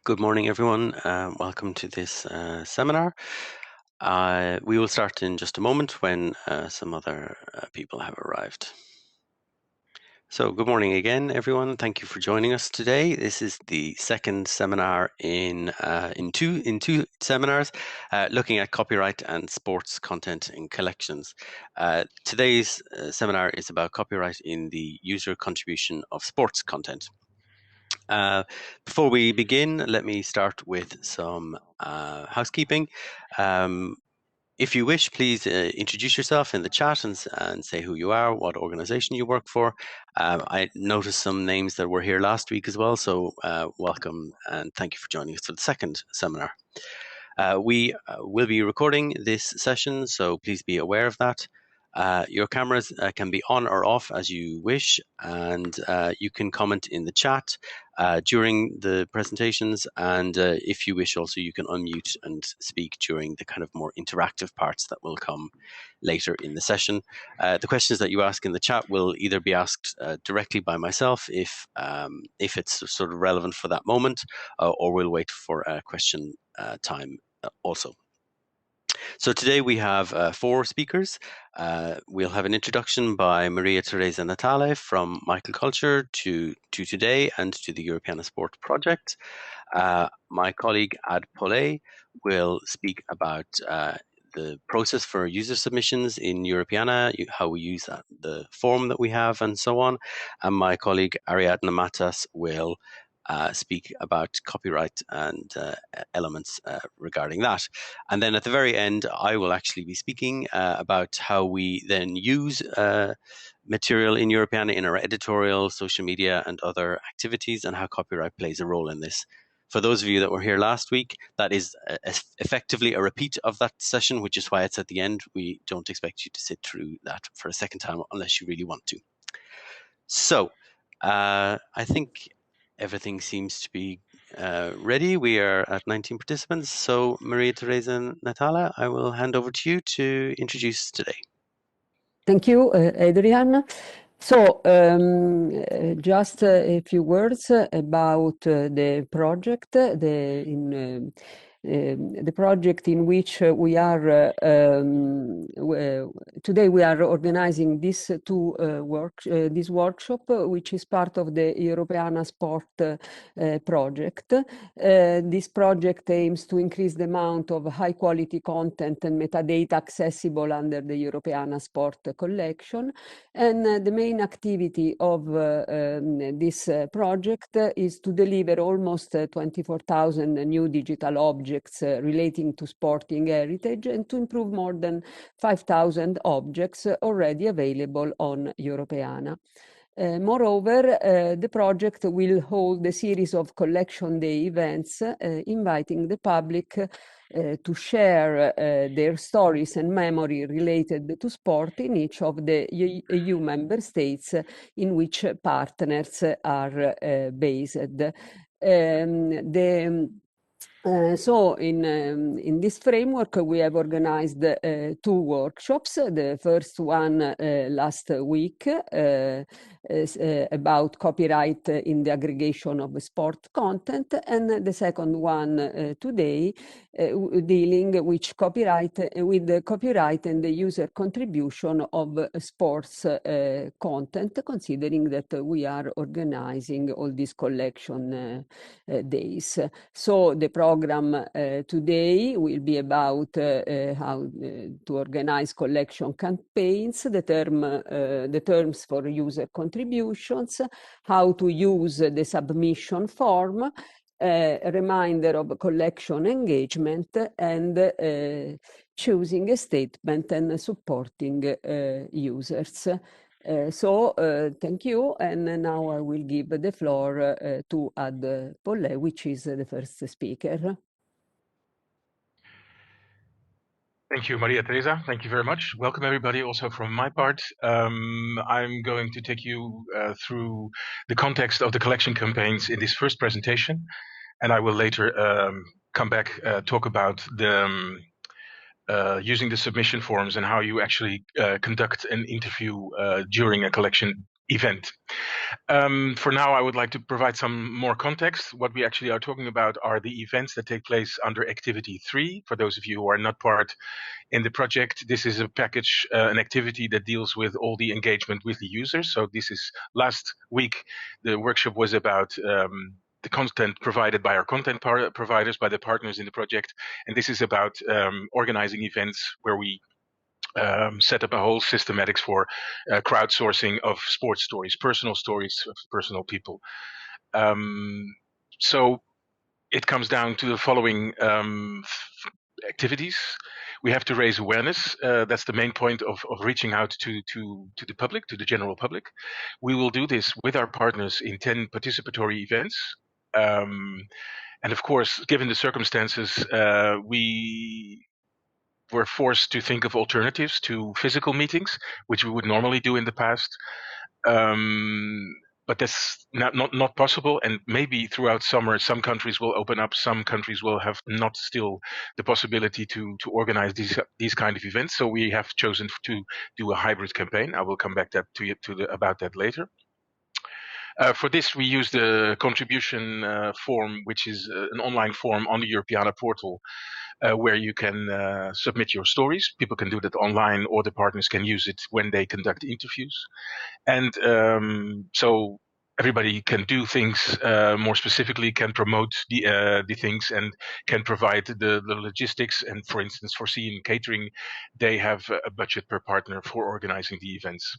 Good morning, everyone. Welcome to this seminar. We will start in just a moment when some other people have arrived. So good morning again, everyone. Thank you for joining us today. This is the second seminar in two seminars looking at copyright and sports content in collections. Today's seminar is about copyright in the user contribution of sports content. Before we begin, let me start with some housekeeping. If you wish, please introduce yourself in the chat and say who you are, what organization you work for. I noticed some names that were here last week as well, so welcome and thank you for joining us for the second seminar. We will be recording this session, so please be aware of that. Your cameras can be on or off as you wish, and you can comment in the chat during the presentations, and if you wish also you can unmute and speak during the kind of more interactive parts that will come later in the session. The questions that you ask in the chat will either be asked directly by myself if it's sort of relevant for that moment, or we'll wait for a question time also. So today we have 4 speakers. We'll have an introduction by Maria Teresa Natale from Michael Culture to today and to the Europeana Sport Project. My colleague Ad Pollé will speak about the process for user submissions in Europeana, how we use the form that we have and so on. And my colleague Ariadna will speak about copyright and elements regarding that. And then at the very end, I will actually be speaking about how we then use material in Europeana in our editorial, social media, and other activities, and how copyright plays a role in this. For those of you that were here last week, that is effectively a repeat of that session, which is why it's at the end. We don't expect you to sit through that for a second time unless you really want to. So I think everything seems to be ready. We are at 19 participants. So Maria Teresa Natale, I will hand over to you to introduce today. Thank you, Adrian. So just a few words about the project, the project in which we are today we are organizing this this workshop, which is part of the Europeana Sport project. This project aims to increase the amount of high quality content and metadata accessible under the Europeana Sport collection, and the main activity of this project is to deliver almost 24,000 new digital objects relating to sporting heritage, and to improve more than 5,000 objects already available on Europeana. Moreover, the project will hold a series of collection day events, inviting the public to share their stories and memory related to sport in each of the EU member states in which partners are based. So in this framework, we have organized 2 workshops. The first one last week is about copyright in the aggregation of sport content, and the second one today dealing with copyright and the user contribution of sports content, considering that we are organizing all these collection days. So the program today will be about how to organize collection campaigns, the terms for user contributions, how to use the submission form, a reminder of collection engagement, and choosing a statement and supporting users. Thank you, and now I will give the floor to Ad Pollé, which is the first speaker. Thank you, Maria Teresa. Thank you very much. Welcome, everybody, also from my part. I'm going to take you through the context of the collection campaigns in this first presentation, and I will later come back talk about the using the submission forms and how you actually conduct an interview during a collection event. For now, I would like to provide some more context. What we actually are talking about are the events that take place under Activity 3. For those of you who are not part in the project, this is a package, an activity that deals with all the engagement with the users. So this is last week, the workshop was about the content provided by our content providers, by the partners in the project. And this is about organizing events where we set up a whole systematics for crowdsourcing of sports stories of personal people. So it comes down to the following activities. We have to raise awareness. That's the main point of reaching out to the public, to the general public. We will do this with our partners in 10 participatory events. And of course, given the circumstances, we were forced to think of alternatives to physical meetings, which we would normally do in the past. But that's not possible, and maybe throughout summer some countries will open up, some countries will have not still the possibility to organize these kind of events. So we have chosen to do a hybrid campaign. I will come back about that later. For this, we use the contribution form, which is an online form on the Europeana portal, where you can submit your stories. People can do that online, or the partners can use it when they conduct interviews. And so everybody can do things more specifically, can promote the things, and can provide the logistics. And for instance, for seeing catering, they have a budget per partner for organizing the events.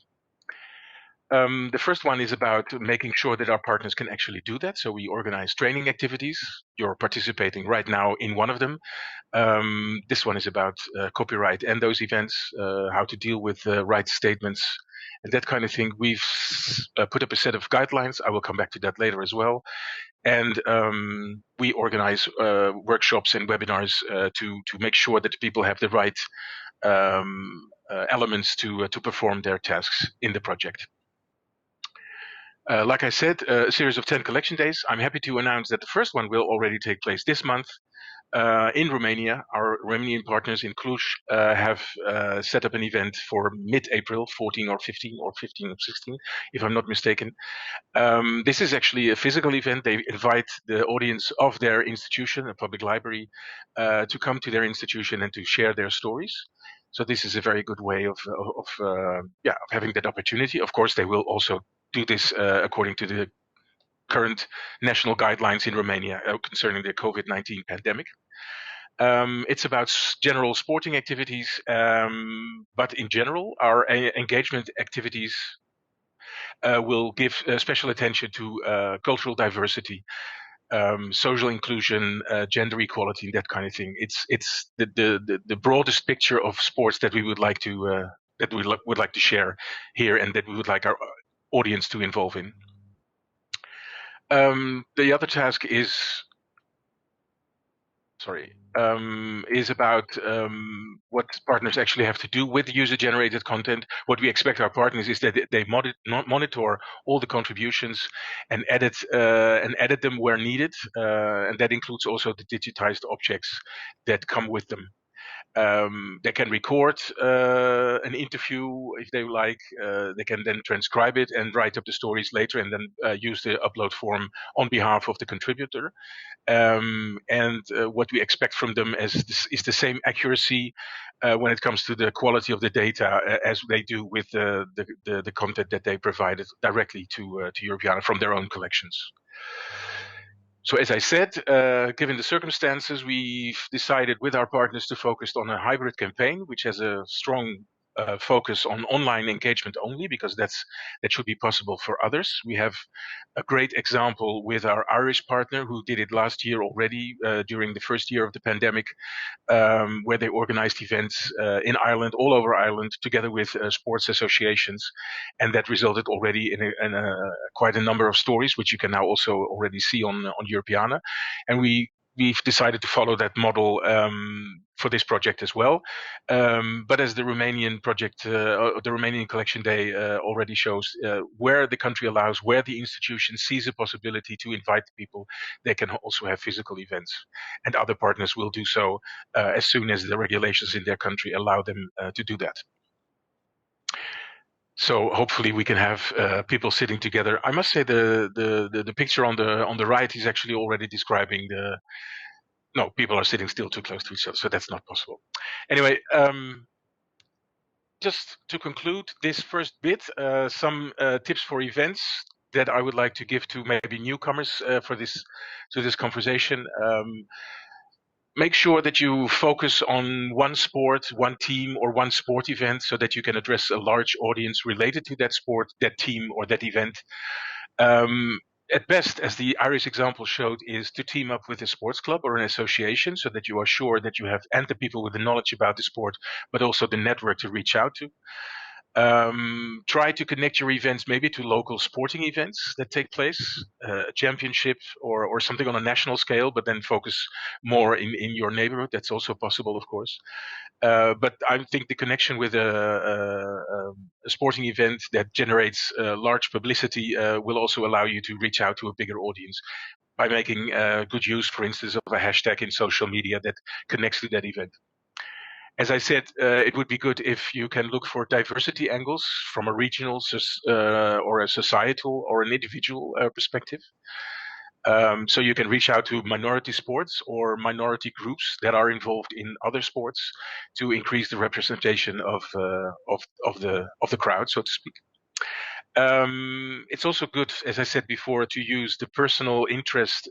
The first one is about making sure that our partners can actually do that. So we organize training activities. You're participating right now in one of them. This one is about copyright and those events, how to deal with rights statements and that kind of thing. We've put up a set of guidelines. I will come back to that later as well. And we organize workshops and webinars to make sure that people have the right elements to perform their tasks in the project. Like I said, a series of 10 collection days. I'm happy to announce that the first one will already take place this month in Romania. Our Romanian partners in Cluj have set up an event for mid-April, 14 or 15 or 16, if I'm not mistaken. This is actually a physical event. They invite the audience of their institution, a public library, to come to their institution and to share their stories. So this is a very good way of having that opportunity. Of course, they will also do this according to the current national guidelines in Romania concerning the COVID-19 pandemic. It's about general sporting activities, but in general, our engagement activities will give special attention to cultural diversity, social inclusion, gender equality, that kind of thing. It's the broadest picture of sports that we would like to share here, and that we would like our audience to involve in. The other task is about what partners actually have to do with user-generated content. What we expect our partners is that they monitor all the contributions and edit them where needed, and that includes also the digitized objects that come with them. They can record an interview if they like. They can then transcribe it and write up the stories later, and then use the upload form on behalf of the contributor. What we expect from them is the same accuracy when it comes to the quality of the data as they do with the content that they provided directly to Europeana from their own collections. So as I said, given the circumstances, we've decided with our partners to focus on a hybrid campaign, which has a strong focus on online engagement only, because that should be possible for others. We have a great example with our Irish partner who did it last year already during the first year of the pandemic, where they organized events in Ireland, all over Ireland, together with sports associations, and that resulted already in quite a number of stories, which you can now also already see on Europeana, and we've decided to follow that model for this project as well. But as the Romanian project, the Romanian Collection Day already shows, where the country allows, where the institution sees a possibility to invite people, they can also have physical events. And other partners will do so as soon as the regulations in their country allow them to do that. So hopefully we can have people sitting together. I must say the picture on the right is actually already describing the. No, people are sitting still too close to each other, so that's not possible. Anyway, just to conclude this first bit, some tips for events that I would like to give to maybe newcomers to this conversation. Make sure that you focus on one sport, one team, or one sport event so that you can address a large audience related to that sport, that team, or that event. At best, as the Irish example showed, is to team up with a sports club or an association so that you are sure that you have and the people with the knowledge about the sport, but also the network to reach out to. Try to connect your events maybe to local sporting events that take place, a championship or something on a national scale, but then focus more in your neighborhood. That's also possible, of course. But I think the connection with a sporting event that generates large publicity will also allow you to reach out to a bigger audience by making good use, for instance, of a hashtag in social media that connects to that event. As I said, it would be good if you can look for diversity angles from a regional or a societal or an individual perspective. So you can reach out to minority sports or minority groups that are involved in other sports to increase the representation of the crowd, so to speak. It's also good, as I said before, to use the personal interest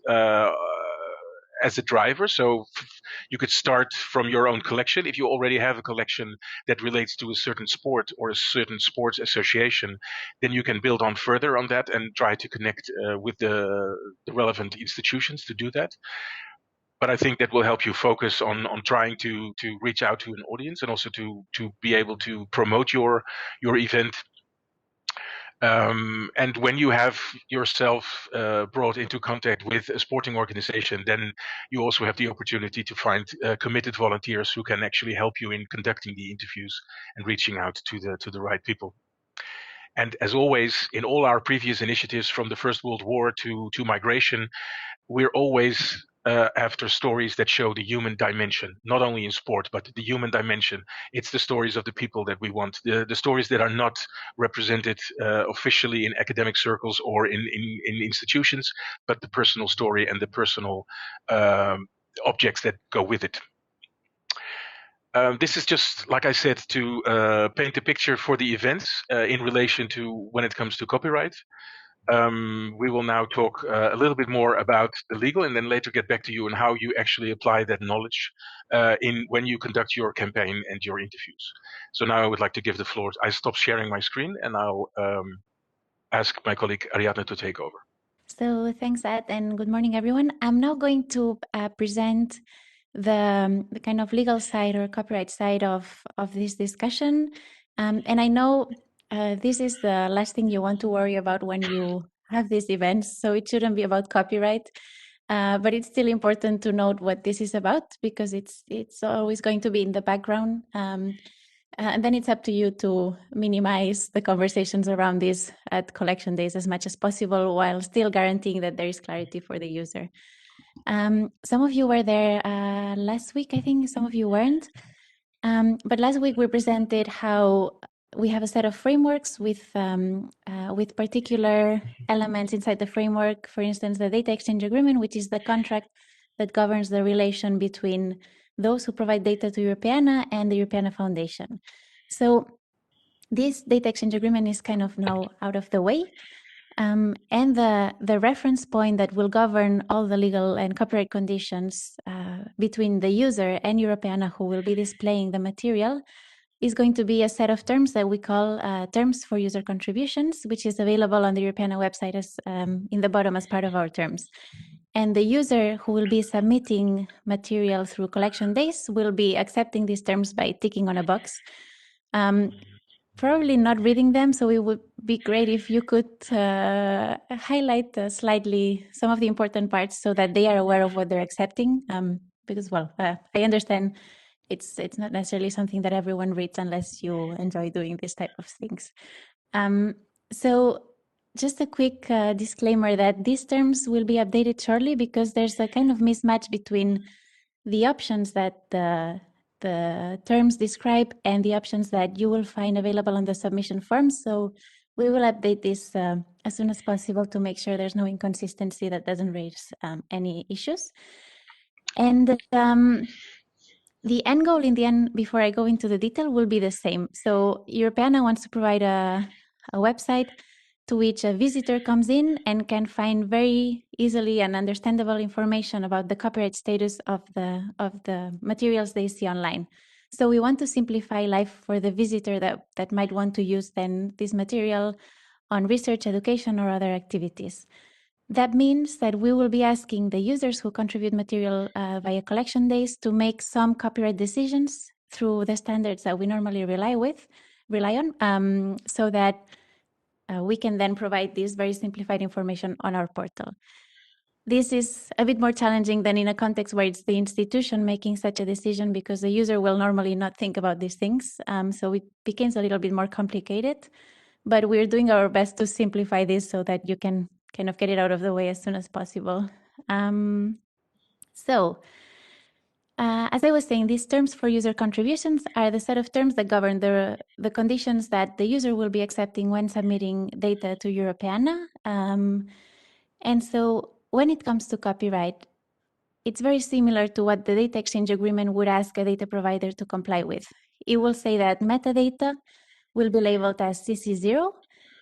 as a driver. So you could start from your own collection. If you already have a collection that relates to a certain sport or a certain sports association, then you can build on further on that and try to connect with the relevant institutions to do that. But I think that will help you focus on trying to reach out to an audience and also to be able to promote your event. And when you have yourself brought into contact with a sporting organization, then you also have the opportunity to find committed volunteers who can actually help you in conducting the interviews and reaching out to the right people. And as always, in all our previous initiatives, from the First World War to migration, we're always after stories that show the human dimension, not only in sport, but the human dimension. It's the stories of the people that we want, the stories that are not represented officially in academic circles or in institutions, but the personal story and the personal objects that go with it. This is just, like I said, to paint a picture for the events in relation to when it comes to copyright. We will now talk a little bit more about the legal and then later get back to you on how you actually apply that knowledge when you conduct your campaign and your interviews. So now I would like to give the floor. I stop sharing my screen and I'll ask my colleague Ariadna to take over. So thanks, Ed, and good morning, everyone. I'm now going to present the kind of legal side or copyright side of this discussion. And I know this is the last thing you want to worry about when you have these events, so it shouldn't be about copyright. But it's still important to note what this is about because it's always going to be in the background. And then it's up to you to minimize the conversations around this at collection days as much as possible while still guaranteeing that there is clarity for the user. Some of you were there last week, I think some of you weren't. But last week we presented how we have a set of frameworks with particular elements inside the framework. For instance, the data exchange agreement, which is the contract that governs the relation between those who provide data to Europeana and the Europeana Foundation. So this data exchange agreement is kind of now out of the way. And the reference point that will govern all the legal and copyright conditions between the user and Europeana who will be displaying the material is going to be a set of terms that we call terms for user contributions, which is available on the Europeana website as in the bottom as part of our terms. And the user who will be submitting material through collection days will be accepting these terms by ticking on a box. Probably not reading them, so it would be great if you could highlight slightly some of the important parts so that they are aware of what they're accepting. Because, well, I understand it's not necessarily something that everyone reads unless you enjoy doing this type of things. So just a quick disclaimer that these terms will be updated shortly because there's a kind of mismatch between the options that the the terms described and the options that you will find available on the submission form. So we will update this as soon as possible to make sure there's no inconsistency that doesn't raise any issues. And the end goal in the end, before I go into the detail, will be the same. So Europeana wants to provide a website to which a visitor comes in and can find very easily and understandable information about the copyright status of the materials they see online. So we want to simplify life for the visitor that might want to use then this material on research, education, or other activities. That means that we will be asking the users who contribute material via collection days to make some copyright decisions through the standards that we normally rely on, so that we can then provide this very simplified information on our portal. This is a bit more challenging than in a context where it's the institution making such a decision, because the user will normally not think about these things. So it becomes a little bit more complicated, but we're doing our best to simplify this so that you can kind of get it out of the way as soon as possible. As I was saying, these terms for user contributions are the set of terms that govern the conditions that the user will be accepting when submitting data to Europeana. And so when it comes to copyright, it's very similar to what the data exchange agreement would ask a data provider to comply with. It will say that metadata will be labeled as CC0.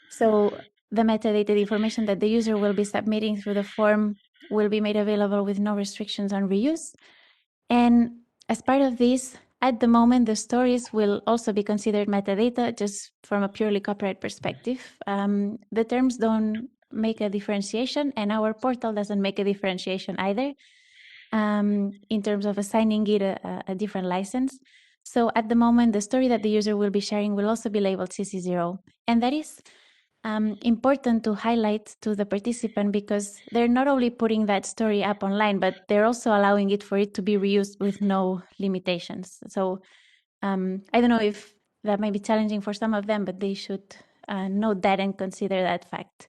So the metadata, the information that the user will be submitting through the form, will be made available with no restrictions on reuse. And as part of this, at the moment, the stories will also be considered metadata, just from a purely copyright perspective. The terms don't make a differentiation, and our portal doesn't make a differentiation either, in terms of assigning it a different license. So at the moment, the story that the user will be sharing will also be labeled CC0. And that is important to highlight to the participant, because they're not only putting that story up online, but they're also allowing it for it to be reused with no limitations. So I don't know if that might be challenging for some of them, but they should note that and consider that fact.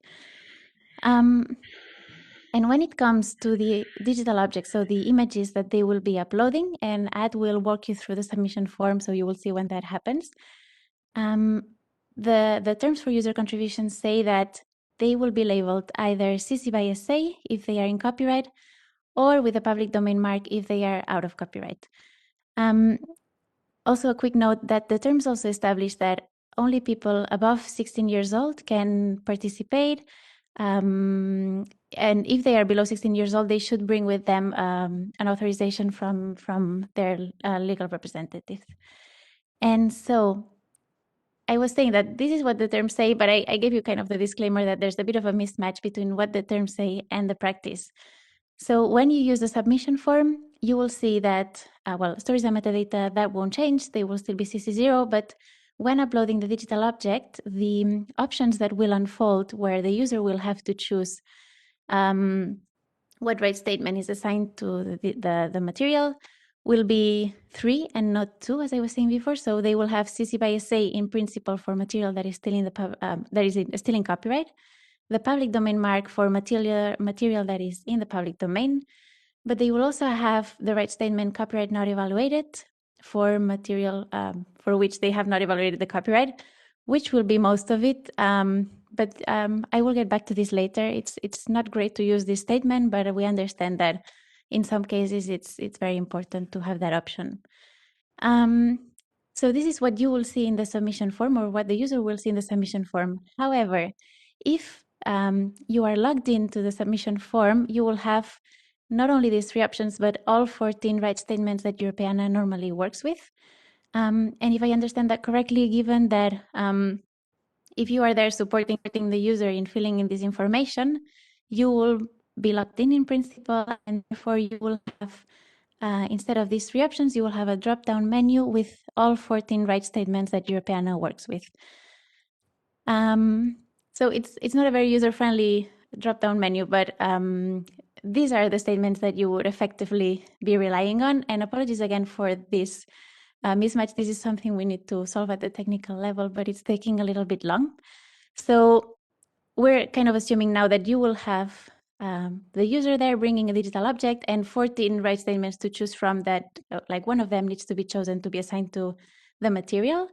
And when it comes to the digital objects, so the images that they will be uploading, and Ad will walk you through the submission form, so you will see when that happens. The terms for user contributions say that they will be labeled either CC by SA if they are in copyright, or with a public domain mark if they are out of copyright. Also, a quick note that the terms also establish that only people above 16 years old can participate. And if they are below 16 years old, they should bring with them an authorization from their legal representative. And so I was saying that this is what the terms say, but I gave you kind of the disclaimer that there's a bit of a mismatch between what the terms say and the practice. So when you use the submission form, you will see that, stories and metadata, that won't change. They will still be CC0, but when uploading the digital object, the options that will unfold, where the user will have to choose what right statement is assigned to the material, will be 3 and not 2, as I was saying before. So they will have CC by SA in principle for material that is still in still in copyright, the public domain mark for material that is in the public domain, but they will also have the right statement copyright not evaluated for material for which they have not evaluated the copyright, which will be most of it. But I will get back to this later. It's not great to use this statement, but we understand that in some cases it's very important to have that option. So this is what you will see in the submission form, or what the user will see in the submission form. However, if you are logged into the submission form, you will have not only these 3 options, but all 14 right statements that Europeana normally works with. And if I understand that correctly, given that if you are there supporting the user in filling in this information, you will be logged in principle, and therefore you will have, instead of these 3 options, you will have a drop-down menu with all 14 right statements that Europeana works with. So it's not a very user-friendly drop-down menu, but these are the statements that you would effectively be relying on. And apologies again for this mismatch. This is something we need to solve at the technical level, but it's taking a little bit long. So we're kind of assuming now that you will have the user there bringing a digital object, and 14 right statements to choose from that, like one of them needs to be chosen to be assigned to the material.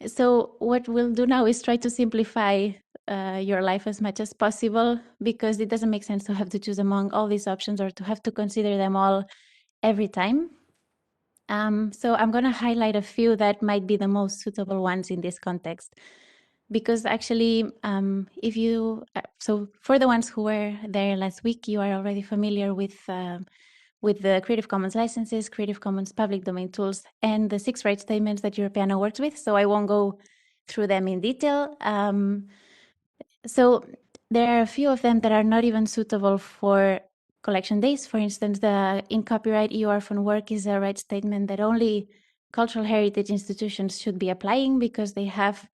So what we'll do now is try to simplify your life as much as possible, because it doesn't make sense to have to choose among all these options or to have to consider them all every time. So I'm going to highlight a few that might be the most suitable ones in this context. Because actually, if you, so for the ones who were there last week, you are already familiar with the Creative Commons licenses, Creative Commons public domain tools, and the 6 right statements that Europeana works with. So I won't go through them in detail. So there are a few of them that are not even suitable for collection days. For instance, the in copyright EU orphan work is a right statement that only cultural heritage institutions should be applying, because they have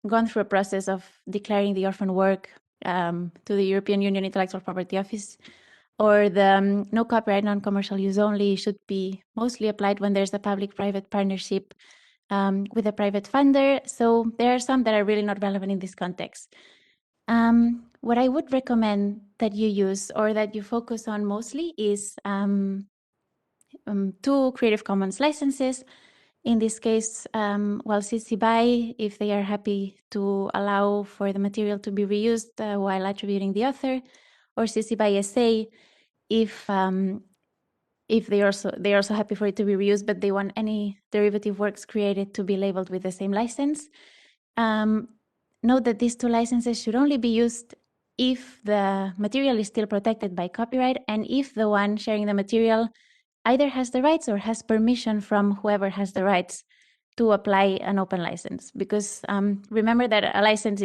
gone through a process of declaring the orphan work to the European Union Intellectual Property Office. Or the no copyright, non-commercial use only should be mostly applied when there's a public-private partnership with a private funder. So there are some that are really not relevant in this context. What I would recommend that you use or that you focus on mostly is 2 Creative Commons licenses. In this case, CC BY, if they are happy to allow for the material to be reused while attributing the author, or CC BY SA, if they're also happy for it to be reused, but they want any derivative works created to be labeled with the same license. Note that these 2 licenses should only be used if the material is still protected by copyright, and if the one sharing the material either has the rights or has permission from whoever has the rights to apply an open license. Because remember that a license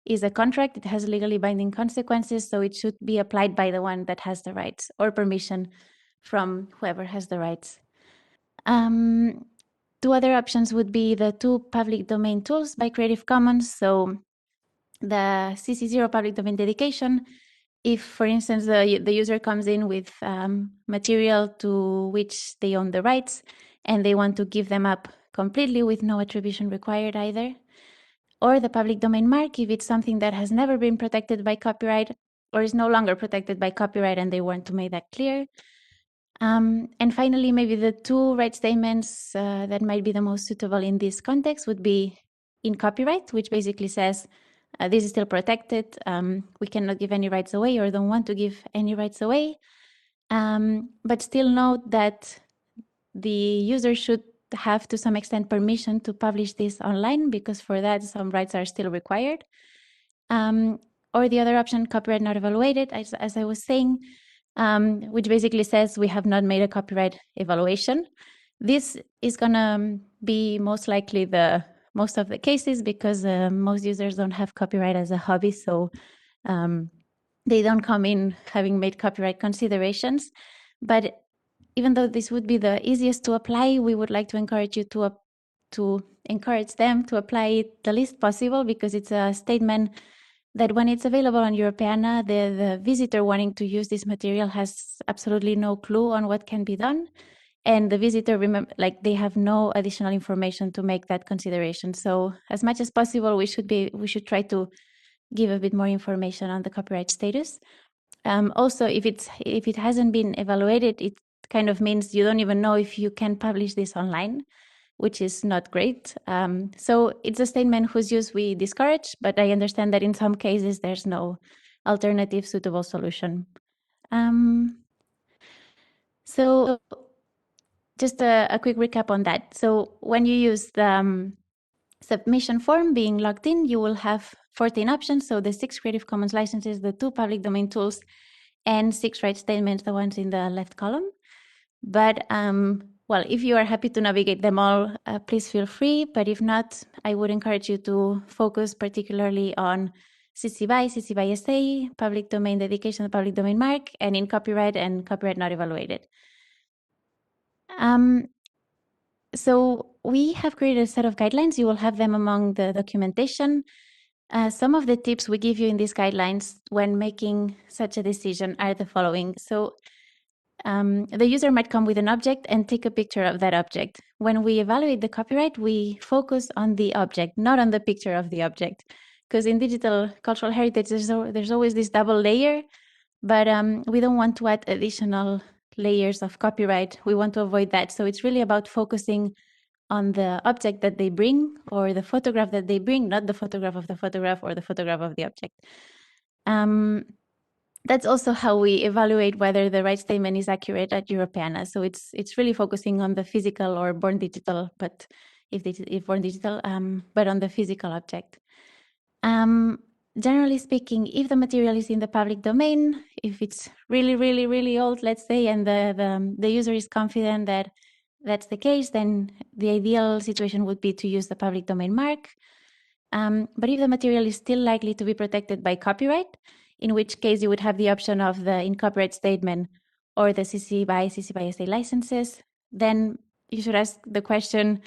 is a contract, it has legally binding consequences, so it should be applied by the one that has the rights or permission from whoever has the rights. 2 other options would be the 2 public domain tools by Creative Commons. So the CC0 public domain dedication, if, for instance, the user comes in with material to which they own the rights and they want to give them up completely with no attribution required either. Or the public domain mark, if it's something that has never been protected by copyright or is no longer protected by copyright and they want to make that clear. And finally, maybe the 2 right statements that might be the most suitable in this context would be in copyright, which basically says this is still protected. We cannot give any rights away or don't want to give any rights away. But still note that the user should have to some extent permission to publish this online, because for that some rights are still required. Or the other option, copyright not evaluated, as I was saying, which basically says we have not made a copyright evaluation. This is going to be most likely most of the cases, because most users don't have copyright as a hobby, so they don't come in having made copyright considerations. But even though this would be the easiest to apply, we would like to encourage you to encourage them to apply it the least possible, because it's a statement that when it's available on Europeana, the visitor wanting to use this material has absolutely no clue on what can be done. And the visitor, they have no additional information to make that consideration. So as much as possible, we should try to give a bit more information on the copyright status. Also, if it hasn't been evaluated, it kind of means you don't even know if you can publish this online, which is not great. So it's a statement whose use we discourage, but I understand that in some cases there's no alternative suitable solution. So just a quick recap on that. So when you use the submission form being logged in, you will have 14 options. So the 6 Creative Commons licenses, the 2 public domain tools, and 6 right statements, the ones in the left column. But if you are happy to navigate them all, please feel free. But if not, I would encourage you to focus particularly on CC BY, CC BY SA, public domain dedication, public domain mark, and in copyright and copyright not evaluated. So we have created a set of guidelines. You will have them among the documentation. Some of the tips we give you in these guidelines when making such a decision are the following. So the user might come with an object and take a picture of that object. When we evaluate the copyright, we focus on the object, not on the picture of the object, because in digital cultural heritage, there's always this double layer, but we don't want to add additional layers of copyright. We want to avoid that. So it's really about focusing on the object that they bring or the photograph that they bring, not the photograph of the photograph or the photograph of the object. That's also how we evaluate whether the right statement is accurate at Europeana. So it's really focusing on the physical or born digital, but if born digital, but on the physical object. Generally speaking, if the material is in the public domain, if it's really, really, really old, let's say, and the user is confident that that's the case, then the ideal situation would be to use the public domain mark. But if the material is still likely to be protected by copyright, in which case you would have the option of the in copyright statement or the CC by SA licenses, then you should ask the question,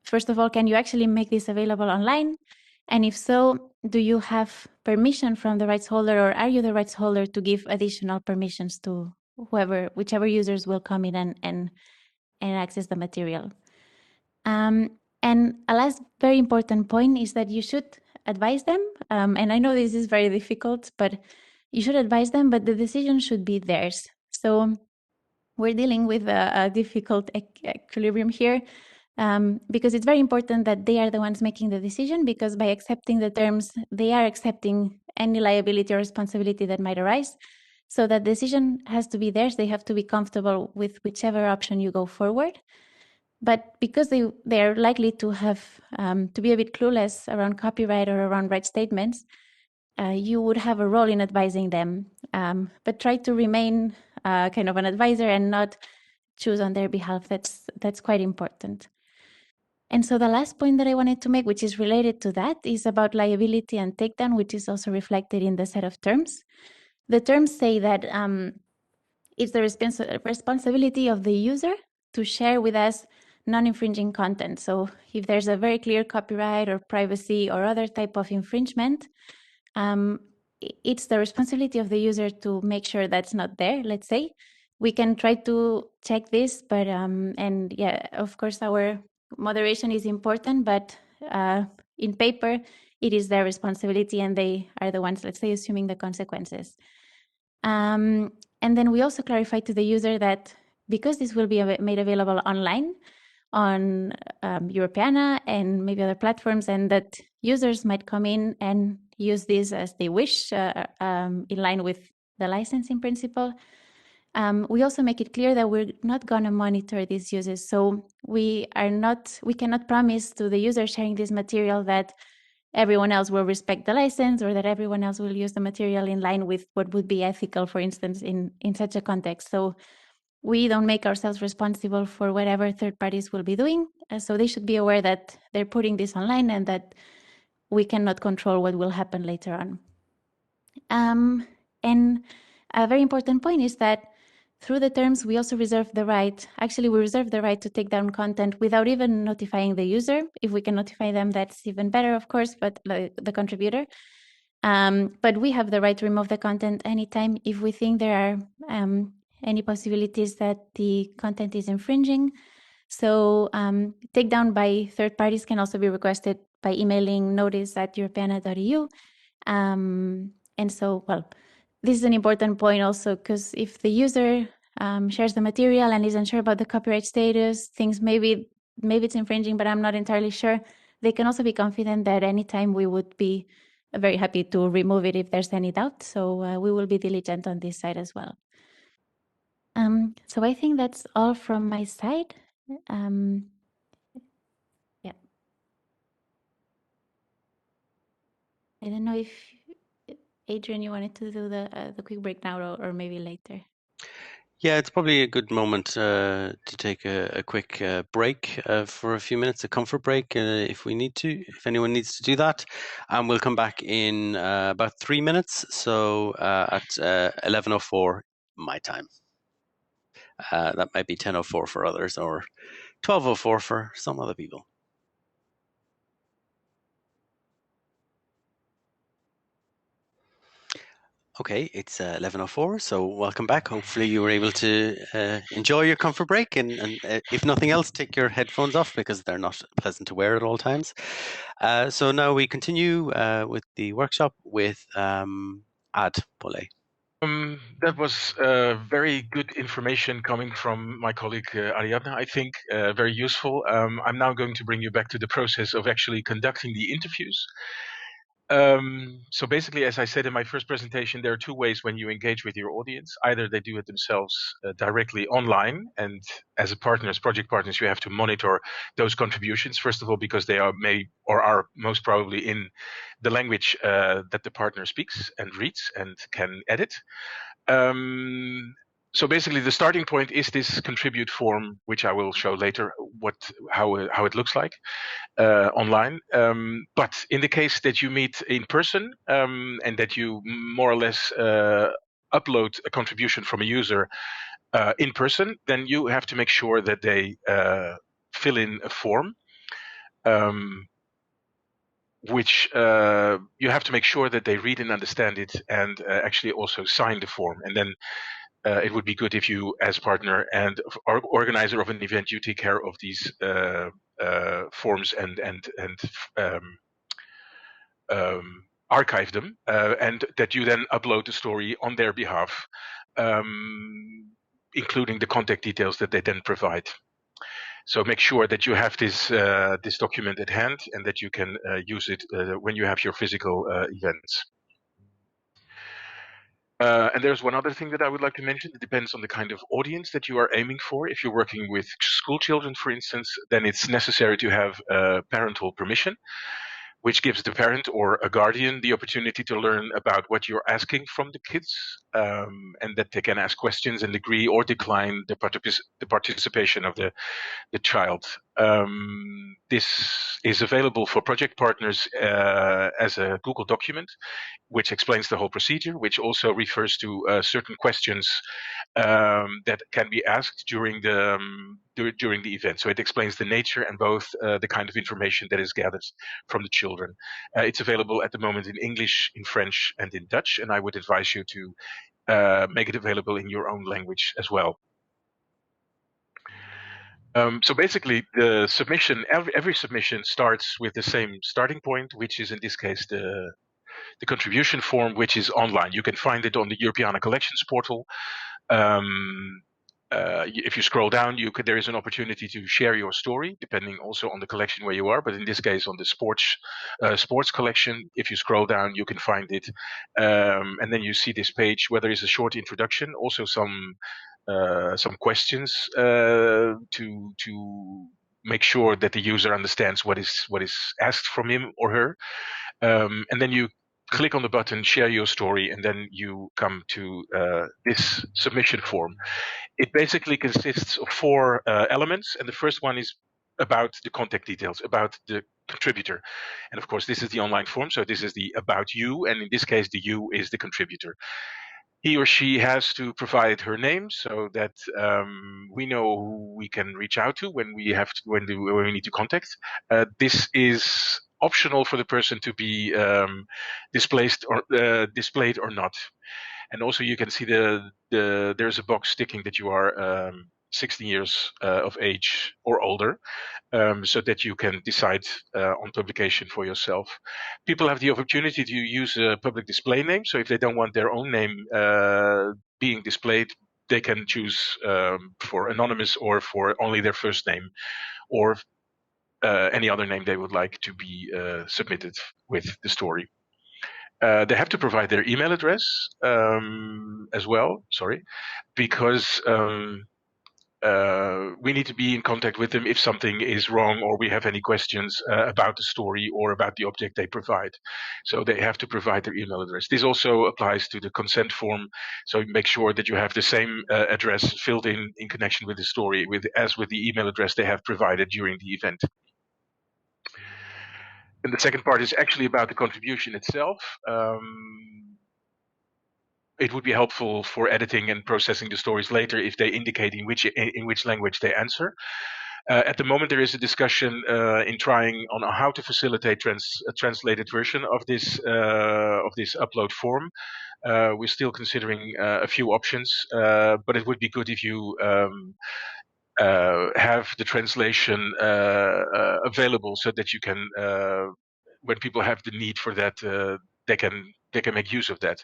first of all, can you actually make this available online? And if so, do you have permission from the rights holder, or are you the rights holder to give additional permissions to whichever users will come in and access the material? And a last very important point is that you should advise them. And I know this is very difficult, but you should advise them, but the decision should be theirs. So we're dealing with a difficult equilibrium here, because it's very important that they are the ones making the decision, because by accepting the terms, they are accepting any liability or responsibility that might arise. So that decision has to be theirs. They have to be comfortable with whichever option you go forward. But because they are likely to have to be a bit clueless around copyright or around right statements, you would have a role in advising them. But try to remain kind of an advisor and not choose on their behalf. That's quite important. And so the last point that I wanted to make, which is related to that, is about liability and takedown, which is also reflected in the set of terms. The terms say that it's the responsibility of the user to share with us non-infringing content. So if there's a very clear copyright or privacy or other type of infringement, it's the responsibility of the user to make sure that's not there, let's say. We can try to check this, but, and yeah, of course, our moderation is important, but in paper, it is their responsibility and they are the ones, let's say, assuming the consequences. And then we also clarify to the user that because this will be made available online on Europeana and maybe other platforms, and that users might come in and use this as they wish, in line with the licensing principle. We also make it clear that we're not going to monitor these uses. So we cannot promise to the user sharing this material that everyone else will respect the license or that everyone else will use the material in line with what would be ethical, for instance, in such a context. So we don't make ourselves responsible for whatever third parties will be doing. So they should be aware that they're putting this online and that we cannot control what will happen later on. And a very important point is that through the terms, we also reserve the right, actually we reserve the right to take down content without even notifying the user. If we can notify them, that's even better, of course, but the contributor. But we have the right to remove the content anytime if we think there are any possibilities that the content is infringing. So takedown by third parties can also be requested by emailing notice@europeana.eu. And so, well, this is an important point also, because if the user shares the material and is unsure about the copyright status, thinks maybe it's infringing, but I'm not entirely sure, they can also be confident that anytime we would be very happy to remove it if there's any doubt. So we will be diligent on this side as well. So I think that's all from my side. Yeah. I don't know if Adrian, you wanted to do the quick break now or maybe later. Yeah, it's probably a good moment to take a quick break for a few minutes, a comfort break if we need to, if anyone needs to do that. And we'll come back in about 3 minutes, so at 11:04 my time. That might be 10:04 for others or 12:04 for some other people. Okay, it's 11:04, so welcome back. Hopefully you were able to enjoy your comfort break, and if nothing else, take your headphones off because they're not pleasant to wear at all times. So now we continue with the workshop with Pollé. That was very good information coming from my colleague Ariadna, I think, very useful. I'm now going to bring you back to the process of actually conducting the interviews. So basically, as I said in my first presentation, there are two ways when you engage with your audience. Either they do it themselves directly online, and as project partners, you have to monitor those contributions, first of all, because they are most probably in the language that the partner speaks and reads and can edit. So basically, the starting point is this contribute form, which I will show later how it looks like online. But in the case that you meet in person and that you more or less upload a contribution from a user in person, then you have to make sure that they fill in a form. Which you have to make sure that they read and understand it and actually also sign the form. And then it would be good if you, as partner and organizer of an event, you take care of these forms and archive them, and that you then upload the story on their behalf, including the contact details that they then provide. So make sure that you have this document at hand and that you can use it when you have your physical events. And there's one other thing that I would like to mention. It depends on the kind of audience that you are aiming for. If you're working with school children, for instance, then it's necessary to have parental permission, which gives the parent or a guardian the opportunity to learn about what you're asking from the kids, and that they can ask questions and agree or decline the participation of the child. This is available for project partners as a Google document, which explains the whole procedure, which also refers to certain questions that can be asked during the event. So it explains the nature and both the kind of information that is gathered from the children. It's available at the moment in English, in French, and in Dutch, and I would advise you to make it available in your own language as well. So basically, the submission, every submission starts with the same starting point, which is in this case the contribution form, which is online. You can find it on the Europeana Collections portal. If you scroll down, there is an opportunity to share your story, depending also on the collection where you are. But in this case, on the sports collection, if you scroll down, you can find it, and then you see this page where there is a short introduction, also some questions to make sure that the user understands what is asked from him or her, and then you click on the button, share your story, and then you come to this submission form. It basically consists of 4 elements, and the first one is about the contact details, about the contributor. And of course, this is the online form, so this is the about you, and in this case, the you is the contributor. He or she has to provide her name so that we know who we can reach out to when we need to contact. This is optional for the person to be displayed or not. And also, you can see there's a box sticking that you are 16 years of age or older, so that you can decide on publication for yourself. People have the opportunity to use a public display name, so if they don't want their own name being displayed, they can choose for anonymous or for only their first name, or any other name they would like to be submitted with the story. They have to provide their email address as well, because we need to be in contact with them if something is wrong or we have any questions about the story or about the object they provide. So they have to provide their email address. This also applies to the consent form. So make sure that you have the same address filled in connection with the story as with the email address they have provided during the event. And the second part is actually about the contribution itself. It would be helpful for editing and processing the stories later if they indicate in which language they answer. At the moment, there is a discussion in trying on how to facilitate a translated version of this upload form. We're still considering a few options, but it would be good if you have the translation available so that you can, when people have the need for that, they can make use of that.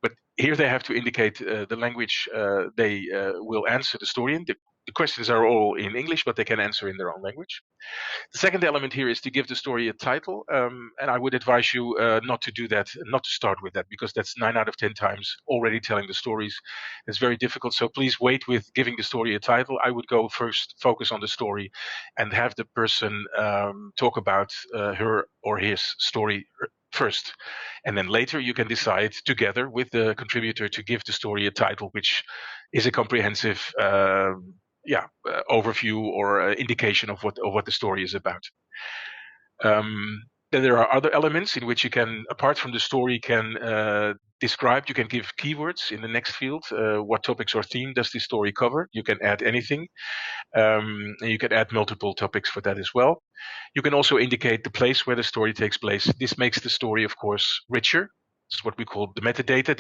But here they have to indicate the language they will answer the story in. The questions are all in English, but they can answer in their own language. The second element here is to give the story a title, and I would advise you not to do that, not to start with that, because that's 9 out of 10 times already telling the stories. It's very difficult, so please wait with giving the story a title. I would go first, focus on the story, and have the person talk about her or his story first. And then later you can decide together with the contributor to give the story a title, which is a comprehensive overview or indication of what the story is about. Then there are other elements in which you can, apart from the story, can describe. You can give keywords in the next field. What topics or theme does this story cover? You can add anything. And you can add multiple topics for that as well. You can also indicate the place where the story takes place. This makes the story, of course, richer. It's what we call the metadata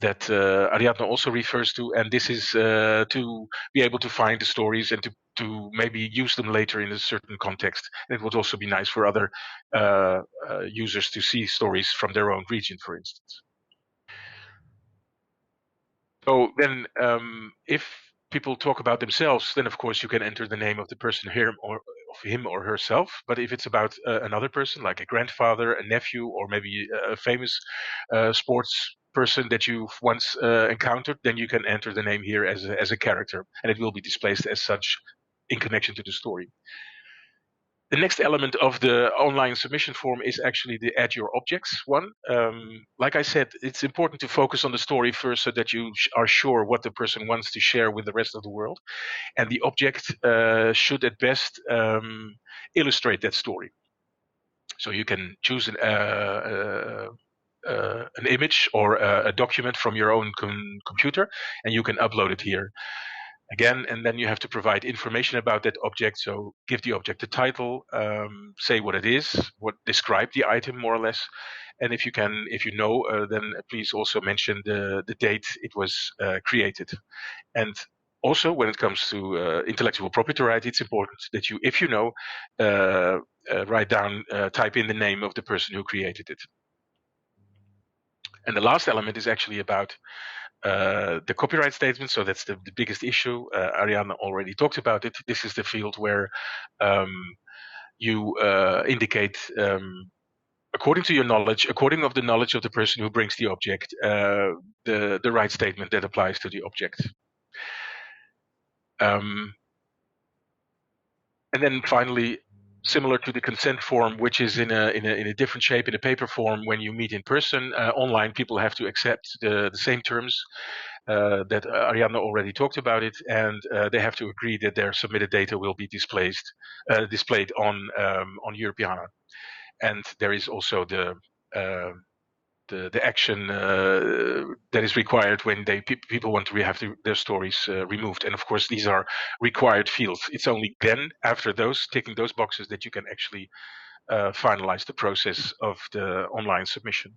that Ariadna also refers to, and this is to be able to find the stories and to maybe use them later in a certain context. And it would also be nice for other users to see stories from their own region, for instance. So then, if people talk about themselves, then of course you can enter the name of the person here, or of him or herself. But if it's about another person, like a grandfather, a nephew, or maybe a famous sports person that you've once encountered, then you can enter the name here as a character, and it will be displayed as such in connection to the story. The next element of the online submission form is actually the add your objects one. Like I said, it's important to focus on the story first so that you are sure what the person wants to share with the rest of the world. And the object should at best illustrate that story. So you can choose an image or a document from your own computer, and you can upload it here. Again, and then you have to provide information about that object. So give the object a title, say what it is, describe the item more or less. And if you know, then please also mention the date it was created. And also, when it comes to intellectual property right, it's important that you, if you know, write down, type in the name of the person who created it. And the last element is actually about the copyright statement. So that's the biggest issue. Ariadna already talked about it. This is the field where you indicate, according to your knowledge, according of the knowledge of the person who brings the object, the right statement that applies to the object. And then finally, similar to the consent form, which is in a different shape, in a paper form, when you meet in person, online people have to accept the same terms that Ariadna already talked about it, and they have to agree that their submitted data will be displayed on Europeana. And there is also the action that is required when people want to have their stories removed. And of course, these are required fields. It's only then, after ticking those boxes, that you can actually finalize the process of the online submission.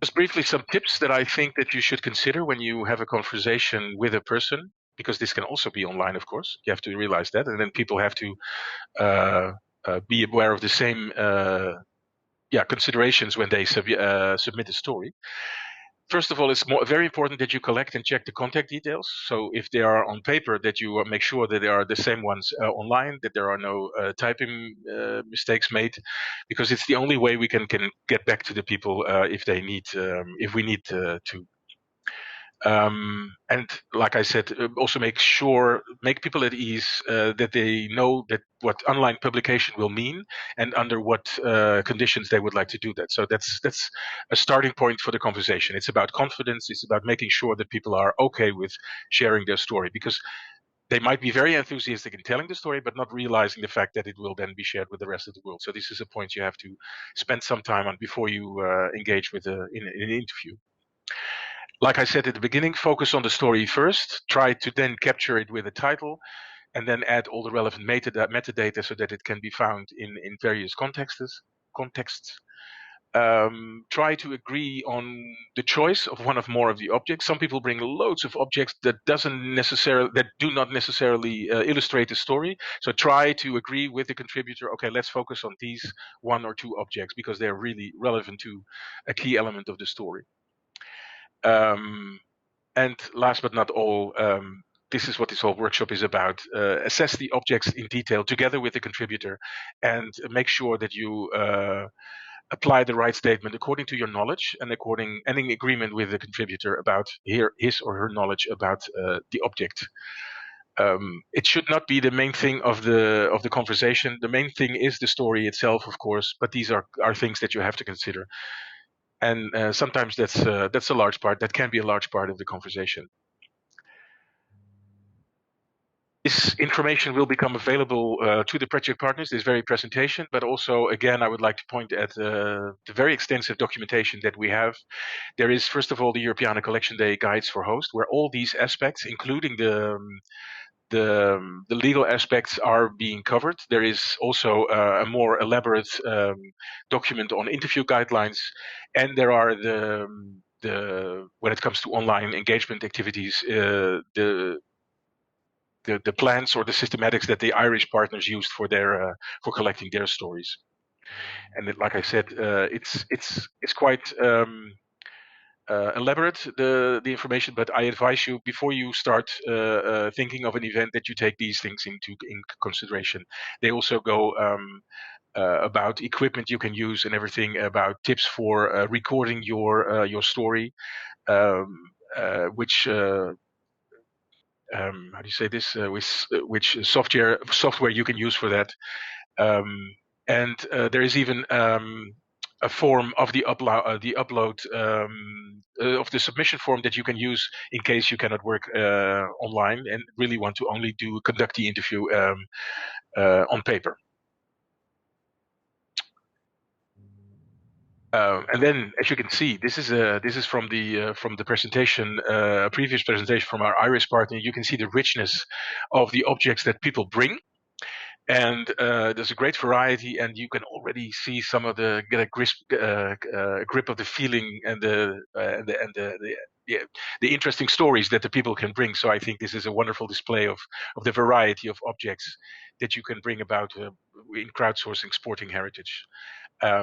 Just briefly, some tips that I think that you should consider when you have a conversation with a person, because this can also be online, of course. You have to realize that, and then people have to be aware of the same considerations when they submit a story. First of all, it's very important that you collect and check the contact details. So if they are on paper, that you make sure that they are the same ones online, that there are no typing mistakes made, because it's the only way we can get back to the people if we need to. And like I said, also make people at ease that they know that what online publication will mean and under what conditions they would like to do that. So that's a starting point for the conversation. It's about confidence. It's about making sure that people are okay with sharing their story, because they might be very enthusiastic in telling the story, but not realizing the fact that it will then be shared with the rest of the world. So this is a point you have to spend some time on before you engage with in an interview. Like I said at the beginning, focus on the story first. Try to then capture it with a title, and then add all the relevant metadata so that it can be found in various contexts. Try to agree on the choice of one of more of the objects. Some people bring loads of objects that do not necessarily illustrate the story. So try to agree with the contributor. Okay, let's focus on these one or two objects because they're really relevant to a key element of the story. And last but not all, this is what this whole workshop is about. Assess the objects in detail together with the contributor, and make sure that you apply the right statement according to your knowledge and in agreement with the contributor about his or her knowledge about the object. It should not be the main thing of the conversation. The main thing is the story itself, of course, but these are things that you have to consider. And sometimes that's a large part. That can be a large part of the conversation. This information will become available to the project partners, this very presentation, but also, again, I would like to point at the very extensive documentation that we have. There is, first of all, the Europeana Collection Day Guides for Host, where all these aspects, including the legal aspects, are being covered. There is also a more elaborate document on interview guidelines, and there are when it comes to online engagement activities, the plans or the systematics that the Irish partners used for collecting their stories. And like I said, it's quite elaborate, the information, but I advise you, before you start thinking of an event, that you take these things into consideration. They also go about equipment you can use and everything, about tips for recording your story, which how do you say this? Which software you can use for that, and there is even a form of the upload of the submission form that you can use in case you cannot work online and really want to only conduct the interview on paper. And then, as you can see, this is from the presentation, previous presentation from our Irish partner. You can see the richness of the objects that people bring, and there's a great variety. And you can already see some of get a grip of the feeling and the interesting stories that the people can bring. So I think this is a wonderful display of the variety of objects that you can bring about in crowdsourcing sporting heritage.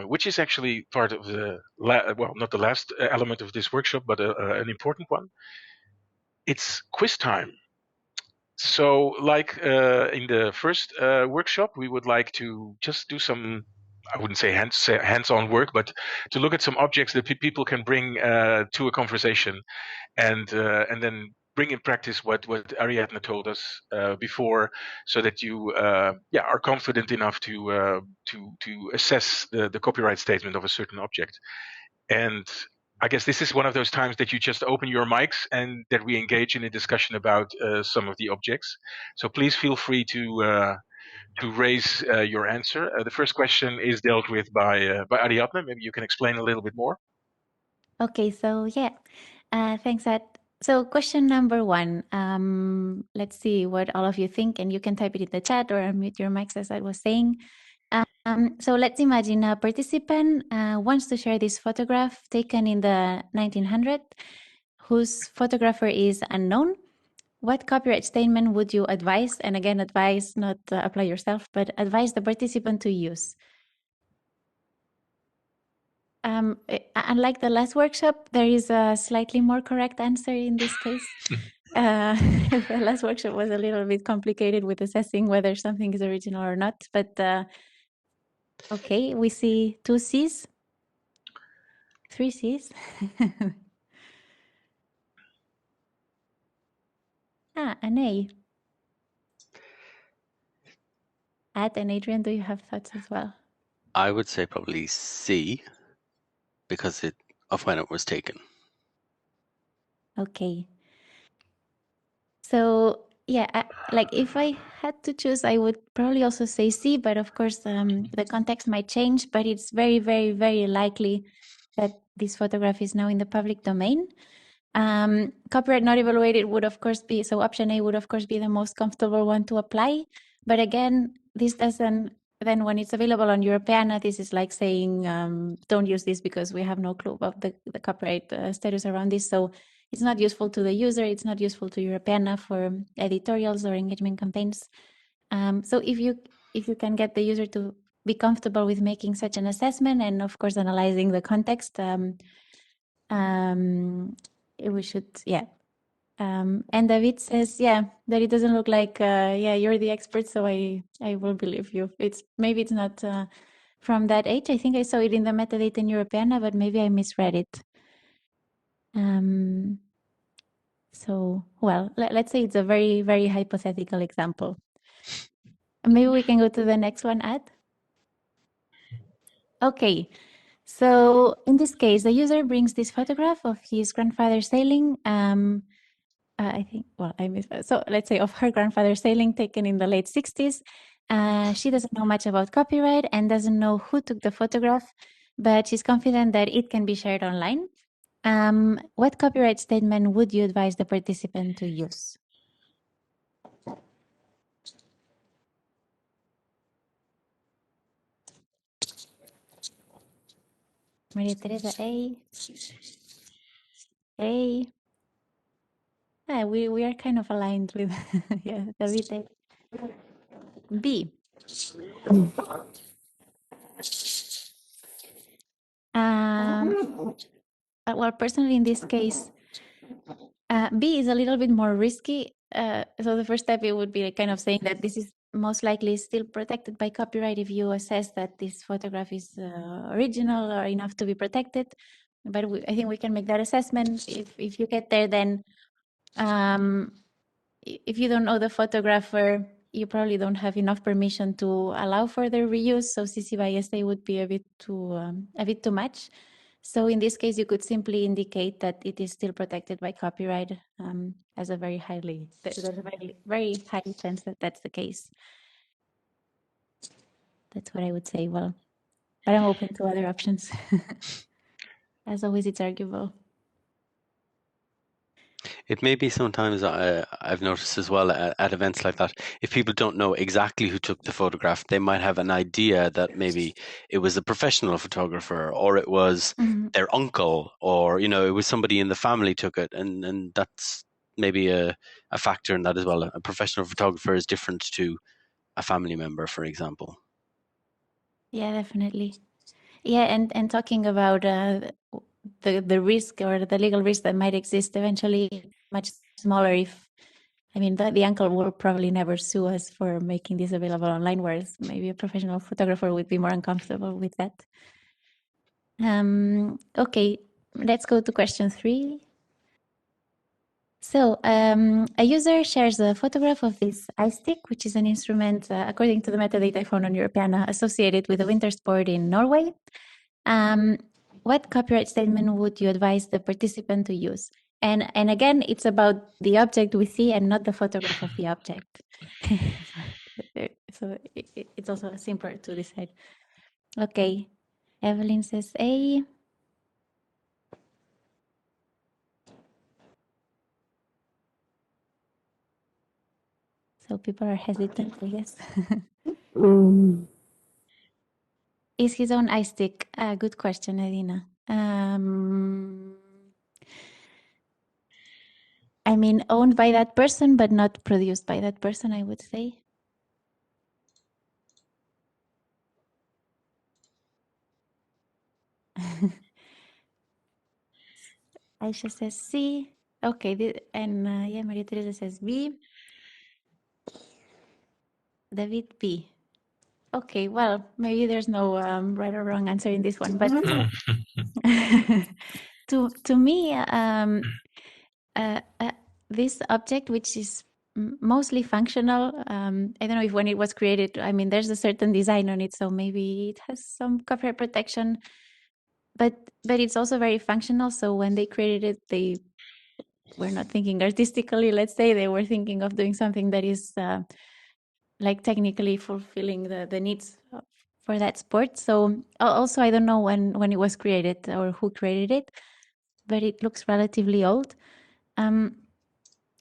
Which is actually part of not the last element of this workshop, but an important one. It's quiz time. So, like in the first workshop, we would like to just do some, I wouldn't say hands-on work, but to look at some objects that people can bring to a conversation, and then bring in practice what Ariadna told us before, so that you are confident enough to assess the copyright statement of a certain object. And I guess this is one of those times that you just open your mics and that we engage in a discussion about some of the objects. So please feel free to raise your answer. The first question is dealt with by Ariadna. Maybe you can explain a little bit more. Okay, so thanks, Ed. So question number 1, let's see what all of you think, and you can type it in the chat or unmute your mics, as I was saying. So let's imagine a participant wants to share this photograph taken in the 1900s, whose photographer is unknown. What copyright statement would you advise, and again, advise, not apply yourself, but advise the participant to use? Unlike the last workshop, there is a slightly more correct answer in this case. The last workshop was a little bit complicated with assessing whether something is original or not, but okay, we see 2 C's, 3 C's. An A. Ad and Adrian, do you have thoughts as well? I would say probably C, because of when it was taken. Okay. So like if I had to choose, I would probably also say C, but of course the context might change, but it's very, very, very likely that this photograph is now in the public domain. Copyright not evaluated would of course be, so option A would of course be the most comfortable one to apply. But again, this doesn't, then when it's available on Europeana, this is like saying, don't use this because we have no clue about the copyright status around this. So it's not useful to the user, it's not useful to Europeana for editorials or engagement campaigns. So if you can get the user to be comfortable with making such an assessment and of course analyzing the context, we should, yeah. And David says, yeah, that it doesn't look like, yeah, you're the expert, so I will believe you. Maybe it's not from that age. I think I saw it in the metadata in Europeana, but maybe I misread it. So, well, let's say it's a very, very hypothetical example. Maybe we can go to the next one, Ad. Okay, so in this case, the user brings this photograph of his grandfather sailing. I think, well, I missed. So let's say of her grandfather sailing taken in the late 60s. She doesn't know much about copyright and doesn't know who took the photograph, but she's confident that it can be shared online. What copyright statement would you advise the participant to use? Maria Teresa, A. A. We are kind of aligned with, yeah, David, A. B. Well, personally, in this case, B is a little bit more risky. So the first step, it would be kind of saying that this is most likely still protected by copyright if you assess that this photograph is original or enough to be protected. But I think we can make that assessment. If you get there, then if you don't know the photographer, you probably don't have enough permission to allow further reuse. So CC by SA would be a bit too much. So in this case, you could simply indicate that it is still protected by copyright as a very there's a very high chance that that's the case. That's what I would say. Well, but I'm open to other options. As always, it's arguable. It may be sometimes I've noticed as well at events like that, if people don't know exactly who took the photograph, they might have an idea that maybe it was a professional photographer or it was their uncle or, you know, it was somebody in the family took it. And that's maybe a factor in that as well. A professional photographer is different to a family member, for example. Yeah, definitely. Yeah, and talking about the risk or the legal risk that might exist eventually, much smaller if, I mean, the uncle will probably never sue us for making this available online, whereas maybe a professional photographer would be more uncomfortable with that. Okay, let's go to question 3. So a user shares a photograph of this ice stick, which is an instrument, according to the metadata I found on Europeana, associated with a winter sport in Norway. What copyright statement would you advise the participant to use? And again, it's about the object we see and not the photograph of the object. So it's also simpler to decide. Okay, Evelyn says A. So people are hesitant, I guess. Is his own ice stick? Good question, Adina. I mean, owned by that person, but not produced by that person, I would say. Aisha says C. Okay, and yeah, Maria Teresa says B. David B. Okay, well, maybe there's no right or wrong answer in this one, but to me, this object, which is mostly functional, I don't know if when it was created, I mean, there's a certain design on it, so maybe it has some copyright protection, but it's also very functional. So when they created it, they were not thinking artistically, let's say. They were thinking of doing something that is like technically fulfilling the needs for that sport. So also, I don't know when it was created or who created it. it looks relatively old.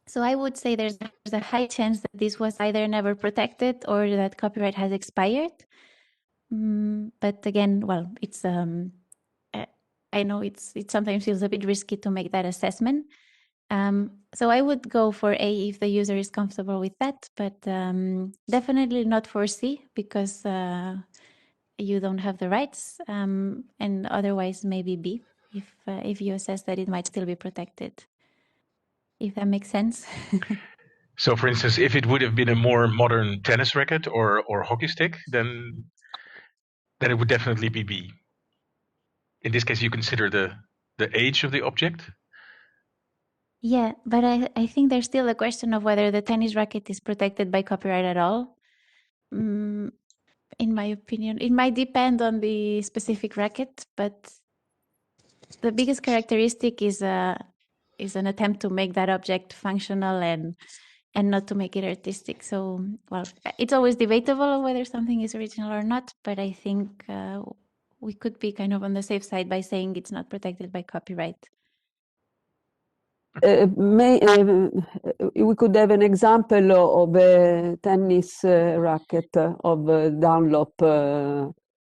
So I would say there's a high chance that this was either never protected or that copyright has expired. But again, well, it's I know it sometimes feels a bit risky to make that assessment. So I would go for A if the user is comfortable with that, but definitely not for C because you don't have the rights, and otherwise maybe B if you assess that it might still be protected. If that makes sense. So, for instance, if it would have been a more modern tennis racket or hockey stick, then it would definitely be B. In this case, you consider the age of the object. Yeah, but I think there's still a question of whether the tennis racket is protected by copyright at all. In my opinion, it might depend on the specific racket, but the biggest characteristic is an attempt to make that object functional and not to make it artistic. So, well, it's always debatable whether something is original or not, but I think we could be kind of on the safe side by saying it's not protected by copyright. We could have an example of a tennis racket of Dunlop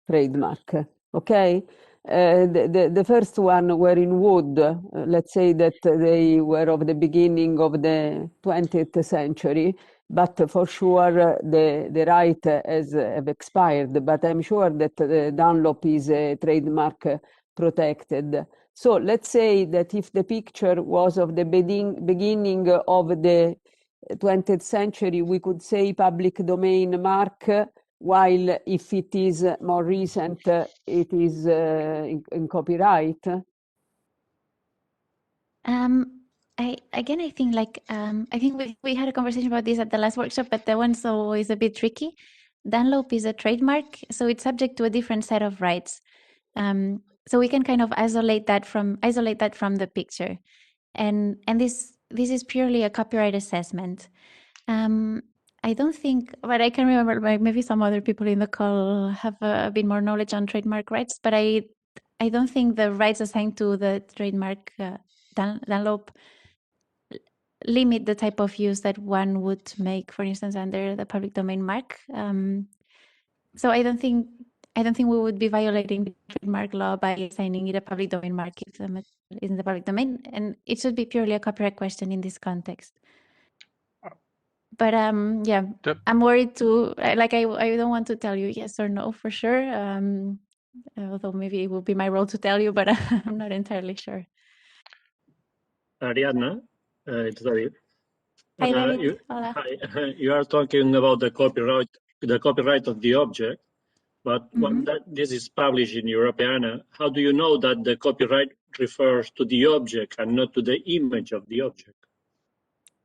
trademark, okay? The first one were in wood. Let's say that they were of the beginning of the 20th century, but for sure the right have expired. But I'm sure that Dunlop is a trademark protected. So let's say that if the picture was of the beginning of the 20th century, we could say public domain mark, while if it is more recent, it is in copyright. I think like I think we had a conversation about this at the last workshop, but that one's always a bit tricky. Dunlop is a trademark, so it's subject to a different set of rights. So we can kind of isolate that from the picture, and this is purely a copyright assessment. I don't think, but I can remember maybe some other people in the call have a bit more knowledge on trademark rights, but I don't think the rights assigned to the trademark Dunlop limit the type of use that one would make, for instance, under the public domain mark. So I don't think we would be violating the trademark law by assigning it a public domain mark in the public domain, and it should be purely a copyright question in this context. But yeah, I'm worried to I don't want to tell you yes or no for sure. Although maybe it will be my role to tell you, but I'm not entirely sure. Ariadna, it's David. Hi, David. Hola. Hi. You are talking about the copyright of the object, but when this is published in Europeana, how do you know that the copyright refers to the object and not to the image of the object?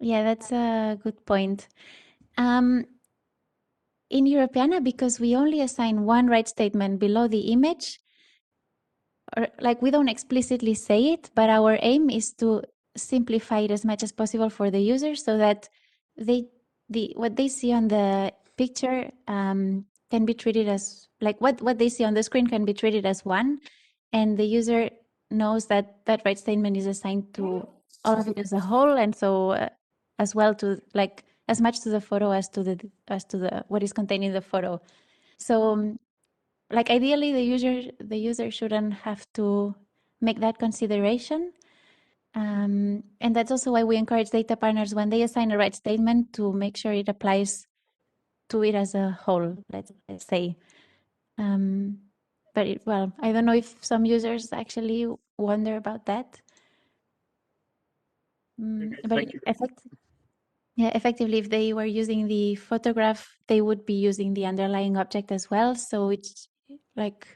Yeah, that's a good point. In Europeana, because we only assign one right statement below the image, or like we don't explicitly say it, but our aim is to simplify it as much as possible for the user so that what they see on the picture can be treated as like what they see on the screen can be treated as one, and the user knows that right statement is assigned to all of it as a whole, and so as well to like as much to the photo as to the what is contained in the photo. So like ideally the user shouldn't have to make that consideration. And that's also why we encourage data partners when they assign a right statement to make sure it applies to it as a whole, let's say. But I don't know if some users actually wonder about that. But effectively, if they were using the photograph, they would be using the underlying object as well. So it's like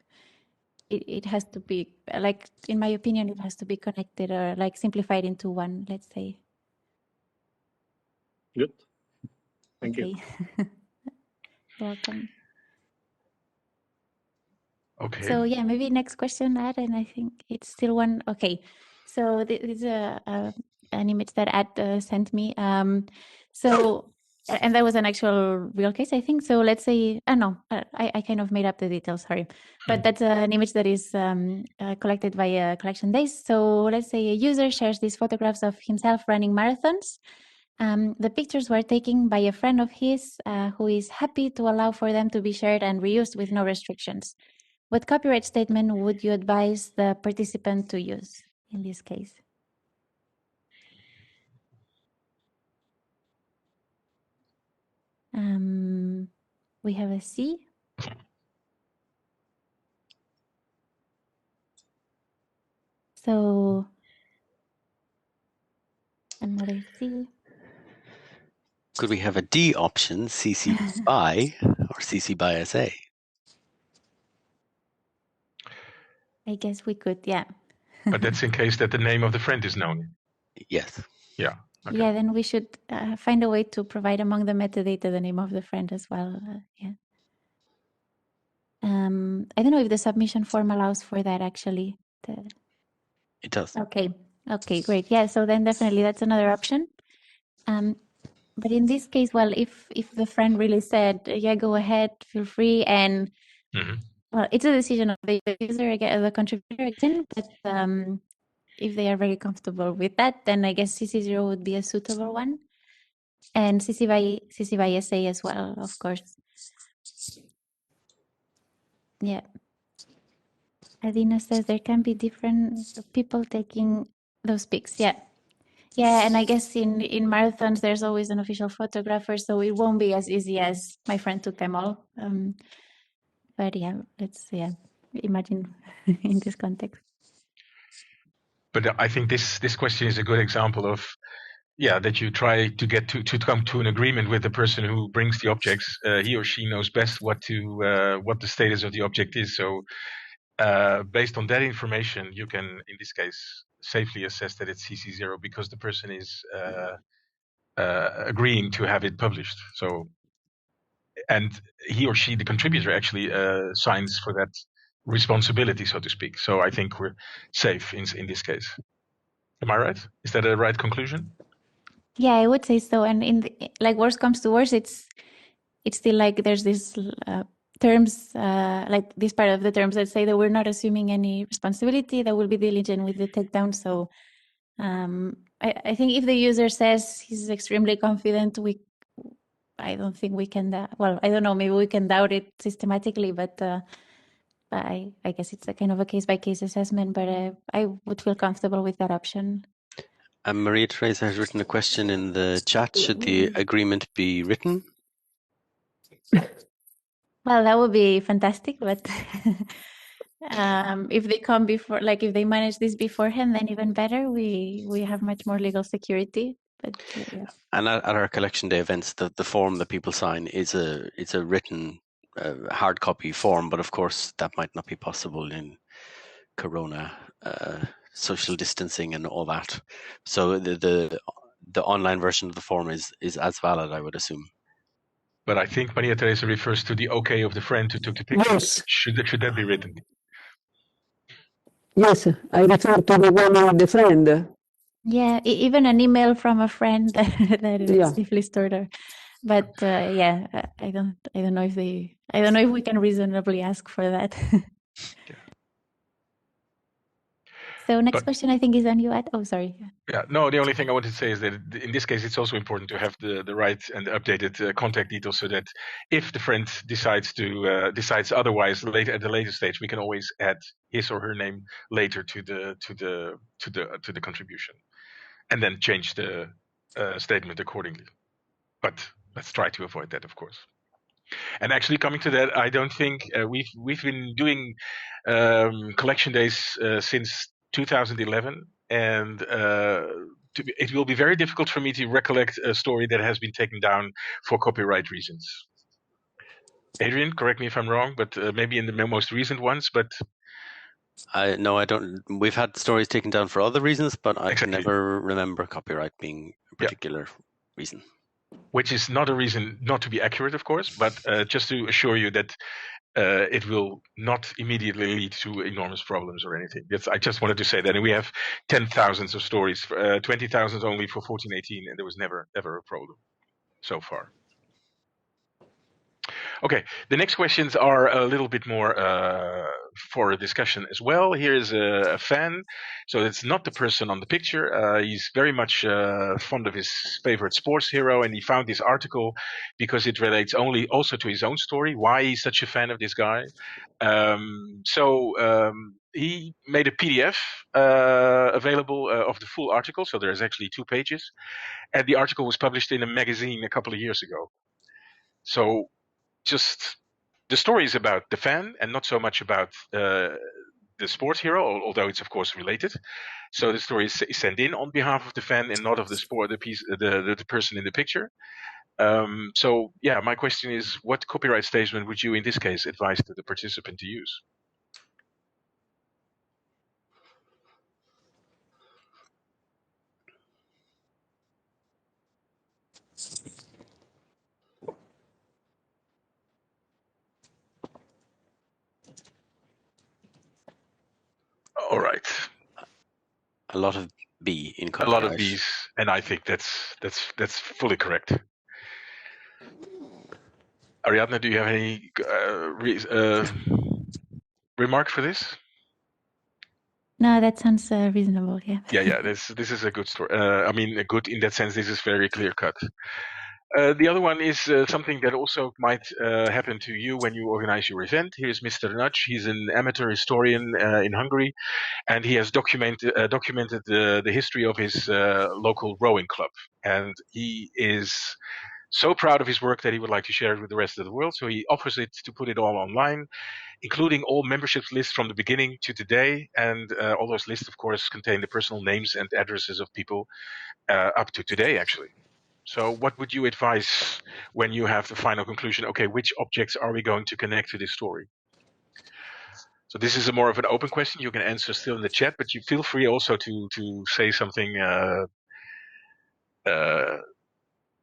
it has to be like, in my opinion, it has to be connected or like simplified into one, let's say. Good. Thank you. Welcome. Okay. So yeah, maybe next question, Ad, and I think it's still one. Okay, so this is an image that Ad sent me. So And that was an actual real case, I think. So let's say, no, I kind of made up the details, sorry. But that's an image that is collected via collection days. So let's say a user shares these photographs of himself running marathons. The pictures were taken by a friend of his who is happy to allow for them to be shared and reused with no restrictions. What copyright statement would you advise the participant to use in this case? We have a C. So another C. Could we have a D option, CC by or CC by SA? I guess we could, yeah. But that's in case that the name of the friend is known. Yes. Yeah. Okay. Yeah, then we should find a way to provide among the metadata the name of the friend as well. Yeah. I don't know if the submission form allows for that actually. It does. Okay. Okay, great. Yeah, so then definitely that's another option. But in this case, well, if the friend really said, yeah, go ahead, feel free, and well, it's a decision of the user, the contributor, but if they are very comfortable with that, then I guess CC0 would be a suitable one. And CC by SA as well, of course. Yeah. Adina says there can be different people taking those pics. Yeah. Yeah, and I guess in marathons, there's always an official photographer, so it won't be as easy as my friend took them all. But yeah, let's imagine in this context. But I think this question is a good example of, that you try to get to come to an agreement with the person who brings the objects. He or she knows best what the status of the object is. So based on that information, you can, in this case, safely assess that it's CC0 because the person is agreeing to have it published. So, and he or she, the contributor, actually signs for that responsibility, so to speak. So I think we're safe in this case. Am I right? Is that a right conclusion? Yeah, I would say so. And like worst comes to worst, it's still like there's this terms, like this part of the terms that say that we're not assuming any responsibility, that we'll be diligent with the takedown. So I think if the user says he's extremely confident, I don't think we can, well, I don't know, maybe we can doubt it systematically, but I guess it's a kind of a case-by-case assessment, but I would feel comfortable with that option. Maria Teresa has written a question in the chat. Should the agreement be written? Well, that would be fantastic, but if they come before, like if they manage this beforehand, then even better. We have much more legal security. But yeah. And at our collection day events, the form that people sign is a written hard copy form, but of course that might not be possible in Corona social distancing and all that. So the online version of the form is as valid, I would assume. But I think Maria Teresa refers to the okay of the friend who took the picture. Yes. Should that be written? Yes, I refer to the one of the friend. Yeah, even an email from a friend that is safely stored. But yeah, I don't know if we can reasonably ask for that. So next question, I think, is on you, Ed. Oh, sorry. Yeah, no, the only thing I wanted to say is that in this case, it's also important to have the right and updated contact details so that if the friend decides otherwise at the later stage, we can always add his or her name later to the contribution, and then change the statement accordingly. But let's try to avoid that, of course. And actually, coming to that, I don't think we've been doing collection days since 2011, and it will be very difficult for me to recollect a story that has been taken down for copyright reasons. Adrian, correct me if I'm wrong, but maybe in the most recent ones, but no, I don't. We've had stories taken down for other reasons, but I can never remember copyright being a particular reason. Which is not a reason not to be accurate, of course, but just to assure you that it will not immediately lead to enormous problems or anything. I just wanted to say that. And we have 10,000 of stories, 20,000 only for 1418, and there was never, ever a problem. so far. Okay, the next questions are a little bit more for a discussion as well. Here's a fan. So it's not the person on the picture. He's very much fond of his favorite sports hero, and he found this article because it relates also to his own story, why he's such a fan of this guy. He made a PDF available of the full article. So there's actually 2 pages. And the article was published in a magazine a couple of years ago. So just the story is about the fan and not so much about the sports hero, although it's of course related. So the story is sent in on behalf of the fan and not of the person in the picture. So yeah, my question is, what copyright statement would you in this case advise to the participant to use? All right. A lot of B in copyright. A lot of B's, and I think that's fully correct. Ariadna, do you have any remark for this? No, that sounds reasonable. Yeah. Yeah. This is a good story. I mean, good in that sense. This is very clear cut. The other one is something that also might happen to you when you organize your event. Here's Mr. Nudge. He's an amateur historian in Hungary, and he has documented the history of his local rowing club. And he is so proud of his work that he would like to share it with the rest of the world. So he offers it to put it all online, including all membership lists from the beginning to today. And all those lists, of course, contain the personal names and addresses of people up to today, actually. So what would you advise when you have the final conclusion? Okay, which objects are we going to connect to this story? So this is a more of an open question. You can answer still in the chat, but you feel free also to say something,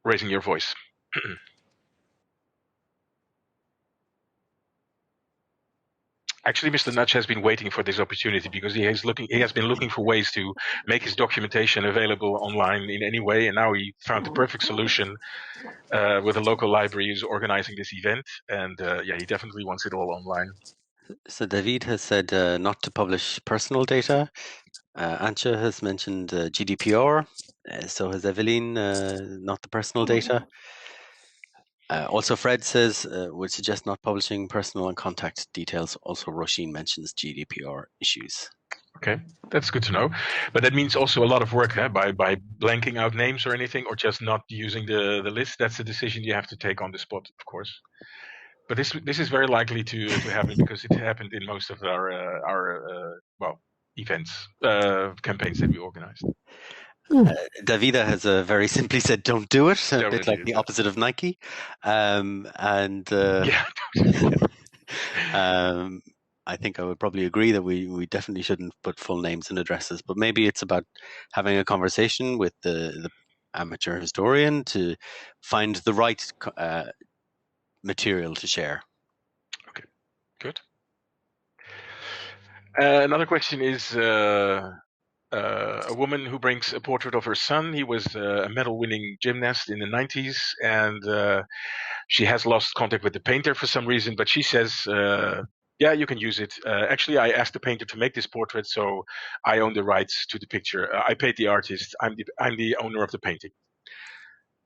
raising your voice. Actually, Mr. Nudge has been waiting for this opportunity because he has been looking for ways to make his documentation available online in any way, and now he found the perfect solution with a local library who's organizing this event, and yeah, he definitely wants it all online. So David has said not to publish personal data. Antje has mentioned GDPR. So has Evelyn, not the personal data. Also, Fred says would suggest not publishing personal and contact details. Also, Roisin mentions GDPR issues. Okay, that's good to know. But that means also a lot of work by blanking out names or anything, or just not using the list. That's a decision you have to take on the spot, of course. But this is very likely to happen because it happened in most of our events, campaigns that we organized. Davida has very simply said, "Don't do it." A bit like the opposite of Nike, I think I would probably agree that we definitely shouldn't put full names and addresses. But maybe it's about having a conversation with the amateur historian to find the right material to share. Okay, good. Another question is. A woman who brings a portrait of her son. He was a medal-winning gymnast in the 90s, and she has lost contact with the painter for some reason, but she says, yeah, you can use it. Actually, I asked the painter to make this portrait, so I own the rights to the picture. I paid the artist. I'm the owner of the painting.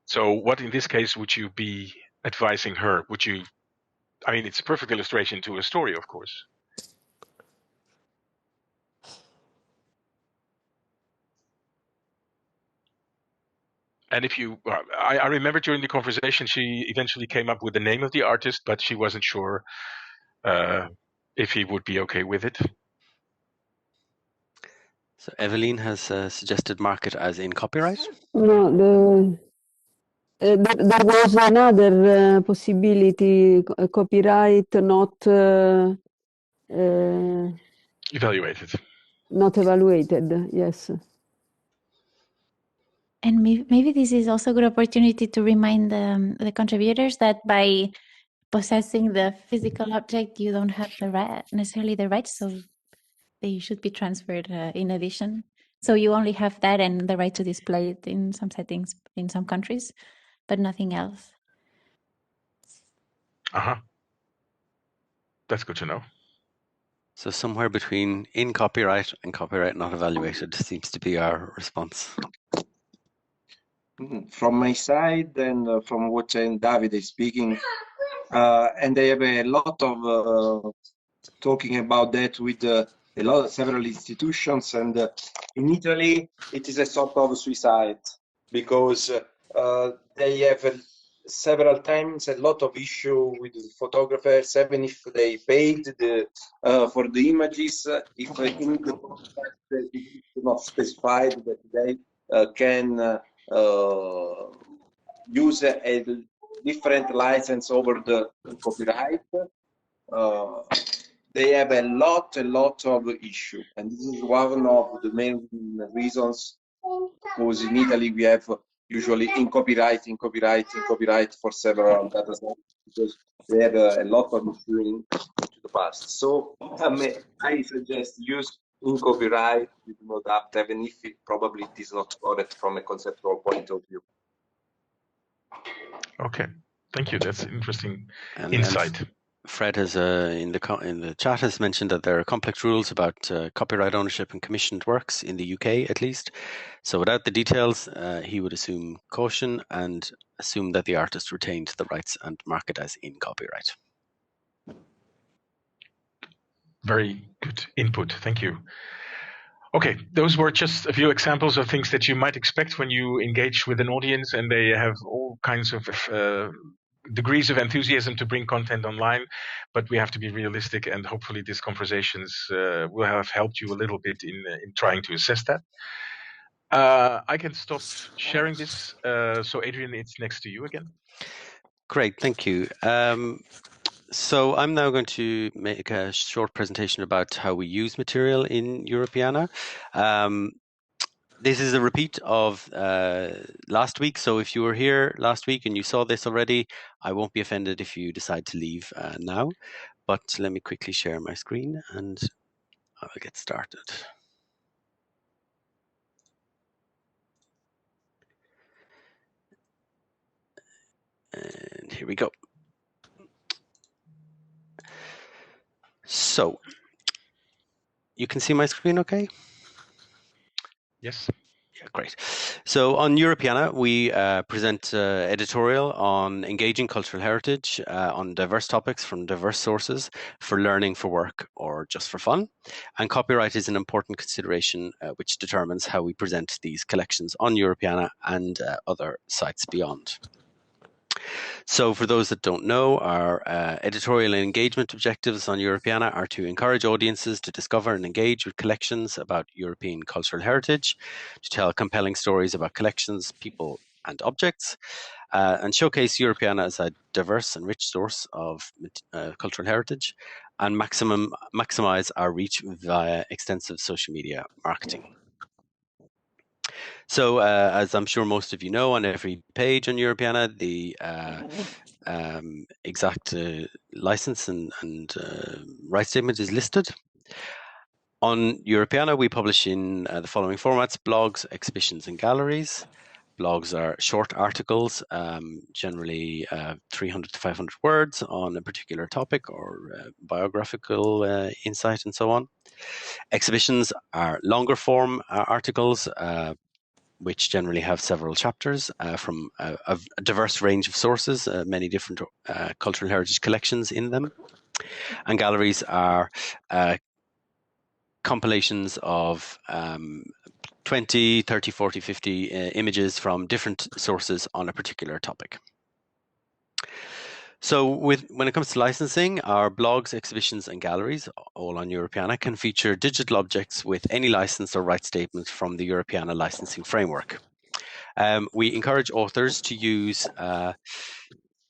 So what in this case would you be advising her? I mean, it's a perfect illustration to a story, of course. And if you, I remember during the conversation, she eventually came up with the name of the artist, but she wasn't sure if he would be okay with it. So Evelyn has suggested mark it as in copyright. No, there was another possibility, copyright not evaluated. Not evaluated, yes. And maybe this is also a good opportunity to remind the contributors that by possessing the physical object, you don't have necessarily the rights, so they should be transferred in addition. So you only have that and the right to display it in some settings in some countries. but nothing else. That's good to know. So somewhere between in copyright and copyright not evaluated seems to be our response. From my side and from what David is speaking, and I have a lot of talking about that with several institutions, and in Italy it is a sort of suicide because they have several times a lot of issue with the photographers, even if they paid for the images, if in the contract it is not specified that they can use a different license over the copyright. They have a lot of issue, and this is one of the main reasons, because in Italy we have usually in copyright for several data sets, because they have a lot of issue into the past. So I suggest use in copyright with no doubt, even if it probably is not correct from a conceptual point of view. Okay, thank you. That's interesting insight. Fred has in the chat has mentioned that there are complex rules about copyright ownership and commissioned works in the UK, at least. So without the details, he would assume caution and assume that the artist retained the rights and mark it as in copyright. Very good input. Thank you. Okay, those were just a few examples of things that you might expect when you engage with an audience, and they have all kinds of degrees of enthusiasm to bring content online, but we have to be realistic, and hopefully these conversations will have helped you a little bit in trying to assess that. I can stop sharing this. So Adrian, it's next to you again. Great, thank you. So I'm now going to make a short presentation about how we use material in Europeana. This is a repeat of last week, so if you were here last week and you saw this already, I won't be offended if you decide to leave now. But let me quickly share my screen and I'll get started. And here we go. So, you can see my screen okay? Yes. Yeah, great. So on Europeana, we present editorial on engaging cultural heritage on diverse topics from diverse sources for learning, for work, or just for fun. And copyright is an important consideration which determines how we present these collections on Europeana and other sites beyond. So for those that don't know, our editorial and engagement objectives on Europeana are to encourage audiences to discover and engage with collections about European cultural heritage, to tell compelling stories about collections, people and objects, and showcase Europeana as a diverse and rich source of cultural heritage, and maximize our reach via extensive social media marketing. So, as I'm sure most of you know, on every page on Europeana, the exact license and rights statement is listed. On Europeana, we publish in the following formats: blogs, exhibitions, and galleries. Blogs are short articles, generally 300 to 500 words on a particular topic or biographical insight and so on. Exhibitions are longer form articles, which generally have several chapters from a diverse range of sources, many different cultural heritage collections in them. And galleries are compilations of 20, 30, 40, 50 images from different sources on a particular topic. So when it comes to licensing, our blogs, exhibitions, and galleries, all on Europeana, can feature digital objects with any license or rights statement from the Europeana licensing framework. We encourage authors to use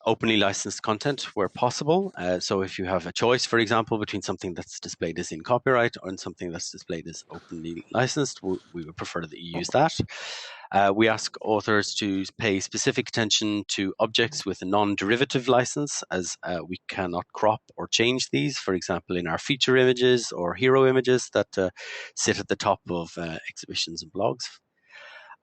openly licensed content where possible. So if you have a choice, for example, between something that's displayed as in copyright and something that's displayed as openly licensed, we would prefer that you use that. We ask authors to pay specific attention to objects with a non-derivative license, as we cannot crop or change these, for example, in our feature images or hero images that sit at the top of exhibitions and blogs.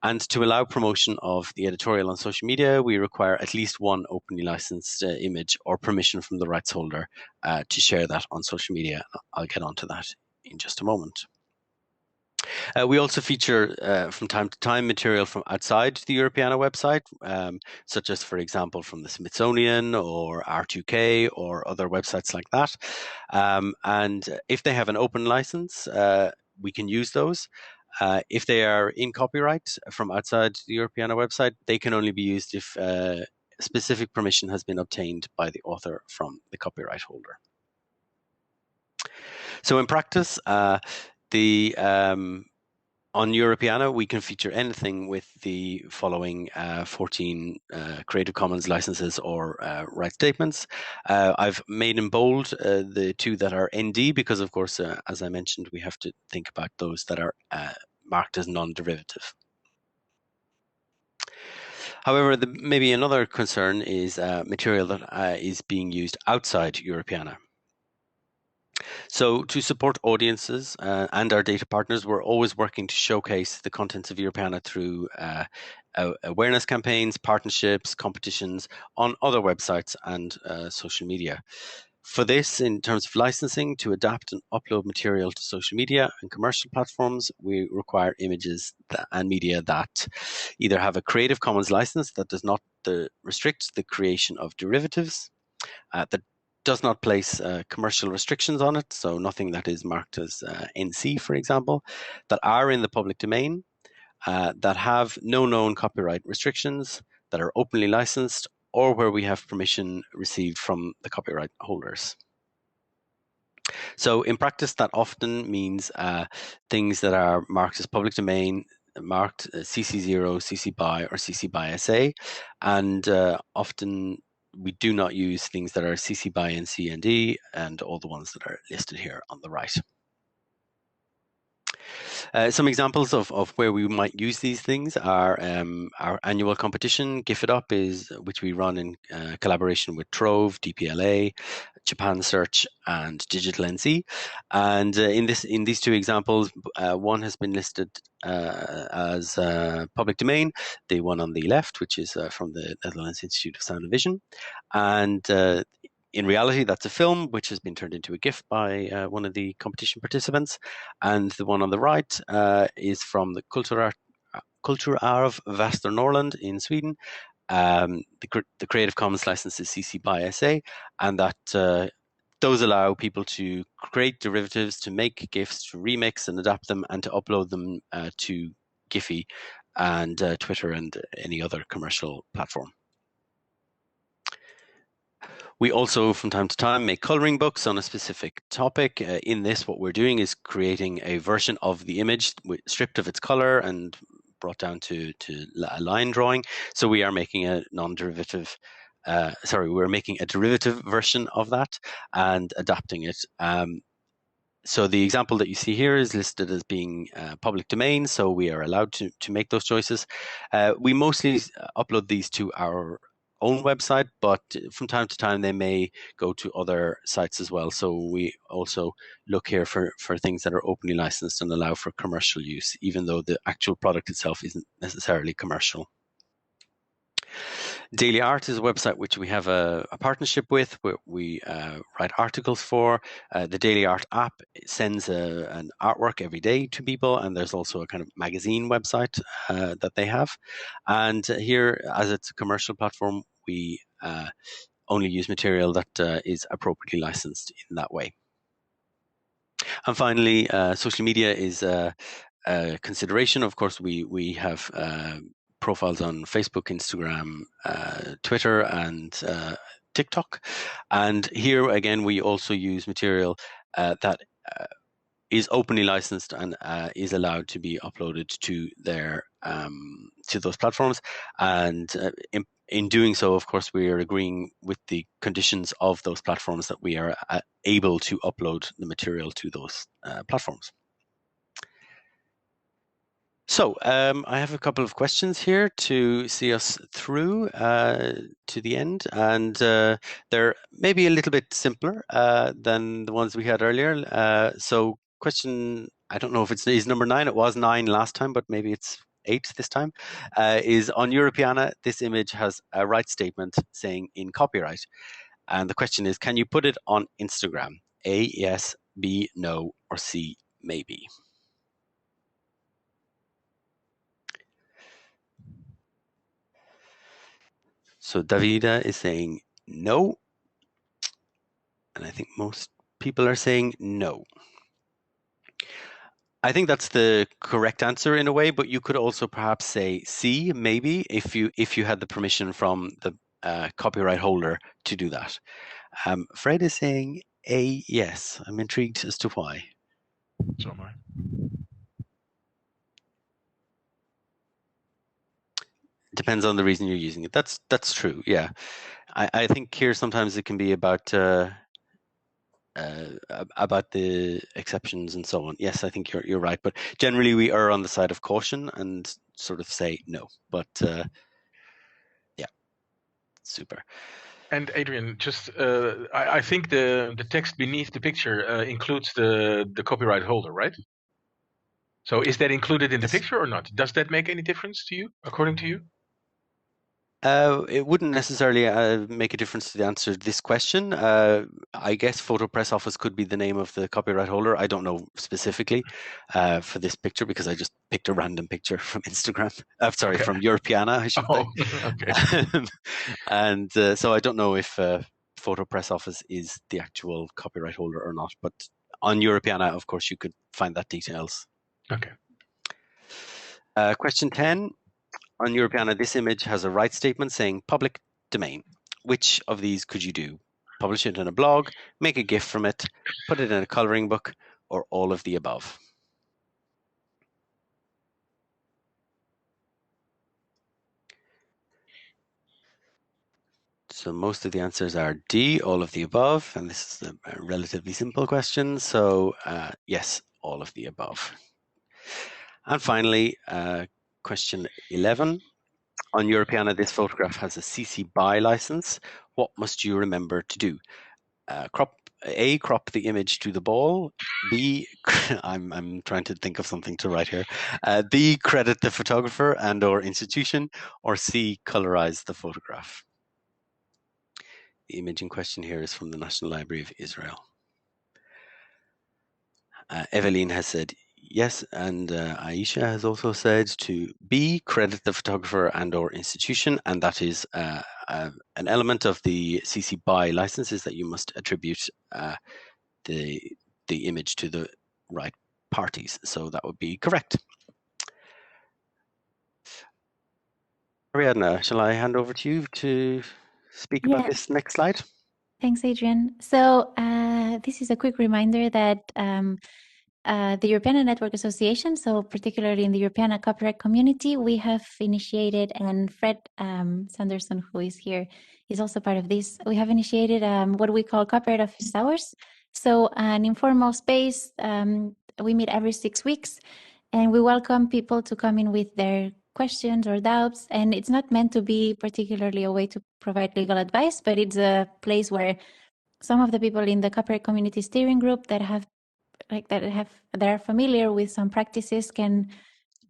And to allow promotion of the editorial on social media, we require at least one openly licensed image or permission from the rights holder to share that on social media. I'll get onto that in just a moment. We also feature from time to time material from outside the Europeana website, such as, for example, from the Smithsonian or R2K or other websites like that. And if they have an open license, we can use those. If they are in copyright from outside the Europeana website, they can only be used if specific permission has been obtained by the author from the copyright holder. So in practice, on Europeana, we can feature anything with the following 14 Creative Commons licenses or right statements. I've made in bold the two that are ND because, of course, as I mentioned, we have to think about those that are marked as non-derivative. However, maybe another concern is material that is being used outside Europeana. So to support audiences and our data partners, we're always working to showcase the contents of Europeana through awareness campaigns, partnerships, competitions on other websites and social media. For this, in terms of licensing, to adapt and upload material to social media and commercial platforms, we require images and media that either have a Creative Commons license that does not restrict the creation of derivatives, that does not place commercial restrictions on it, so nothing that is marked as NC, for example, that are in the public domain, that have no known copyright restrictions, that are openly licensed, or where we have permission received from the copyright holders. So in practice, that often means things that are marked as public domain, marked CC0, CC BY, or CC BY SA, and often we do not use things that are CC BY and CND and all the ones that are listed here on the right. Some examples of where we might use these things are our annual competition, GIF It Up, which we run in collaboration with Trove, DPLA, Japan Search, and Digital NC. And in these two examples, one has been listed as public domain, the one on the left, which is from the Netherlands Institute of Sound and Vision. And in reality, that's a film which has been turned into a GIF by one of the competition participants. And the one on the right is from the Kulturarv Västernorrland in Sweden. The Creative Commons license is CC BY SA, and that those allow people to create derivatives, to make GIFs, to remix and adapt them, and to upload them to Giphy and Twitter and any other commercial platform. We also, from time to time, make coloring books on a specific topic. In this, what we're doing is creating a version of the image stripped of its color and brought down to a line drawing. So we are making a non-derivative, we're making a derivative version of that and adapting it. So the example that you see here is listed as being public domain, so we are allowed to make those choices. We mostly upload these to our own website, but from time to time they may go to other sites as well. So we also look here for things that are openly licensed and allow for commercial use, even though the actual product itself isn't necessarily commercial. Daily Art is a website which we have a partnership with, where we write articles for. The Daily Art app sends an artwork every day to people, and there's also a kind of magazine website that they have. And here, as it's a commercial platform, we only use material that is appropriately licensed in that way. And finally, social media is a consideration. Of course, we have profiles on Facebook, Instagram, Twitter, and TikTok. And here again, we also use material that is openly licensed and is allowed to be uploaded to their to those platforms. And in doing so, of course, we are agreeing with the conditions of those platforms that we are able to upload the material to those platforms. So I have a couple of questions here to see us through to the end, and they're maybe a little bit simpler than the ones we had earlier. So question, I don't know if it's number 9. It was 9 last time, but maybe it's 8 this time, is on Europeana, this image has a right statement saying in copyright. And the question is, can you put it on Instagram? A, yes, B, no, or C, maybe. So Davida is saying no. And I think most people are saying no. I think that's the correct answer in a way, but you could also perhaps say C, maybe, if you had the permission from the copyright holder to do that. Fred is saying A, yes. I'm intrigued as to why. So am I. Depends on the reason you're using it. That's true. Yeah, I think here sometimes it can be about the exceptions and so on. Yes, I think you're right. But generally, we are on the side of caution and sort of say no. But yeah, super. And Adrian, just I think the text beneath the picture includes the copyright holder, right? So is that included in the picture or not? Does that make any difference to you, according to you? It wouldn't necessarily make a difference to the answer to this question. I guess Photo Press Office could be the name of the copyright holder. I don't know specifically for this picture because I just picked a random picture from Instagram. Sorry, from Europeana, I should say. Okay. And so I don't know if Photo Press Office is the actual copyright holder or not. But on Europeana, of course, you could find that details. Okay. Question 10. On Europeana, this image has a right statement saying public domain. Which of these could you do? Publish it in a blog, make a GIF from it, put it in a coloring book, or all of the above? So most of the answers are D, all of the above, and this is a relatively simple question. So yes, all of the above. And finally, question 11. On Europeana, this photograph has a CC BY license. What must you remember to do? Crop the image to the ball. B, I'm trying to think of something to write here. B, credit the photographer and/or institution, or C, colorize the photograph. The image in question here is from the National Library of Israel. Eveline has said yes, and Aisha has also said to B, credit the photographer and/or institution, and that is an element of the CC BY license is that you must attribute the image to the right parties. So that would be correct. Ariadna, shall I hand over to you to speak about this next slide? Thanks, Adrian. So this is a quick reminder that the Europeana Network Association, so particularly in the Europeana copyright community, we have initiated, and Fred Sanderson, who is here, is also part of this. We have initiated what we call copyright office hours. So an informal space, we meet every 6 weeks, and we welcome people to come in with their questions or doubts. And it's not meant to be particularly a way to provide legal advice, but it's a place where some of the people in the copyright community steering group that are familiar with some practices can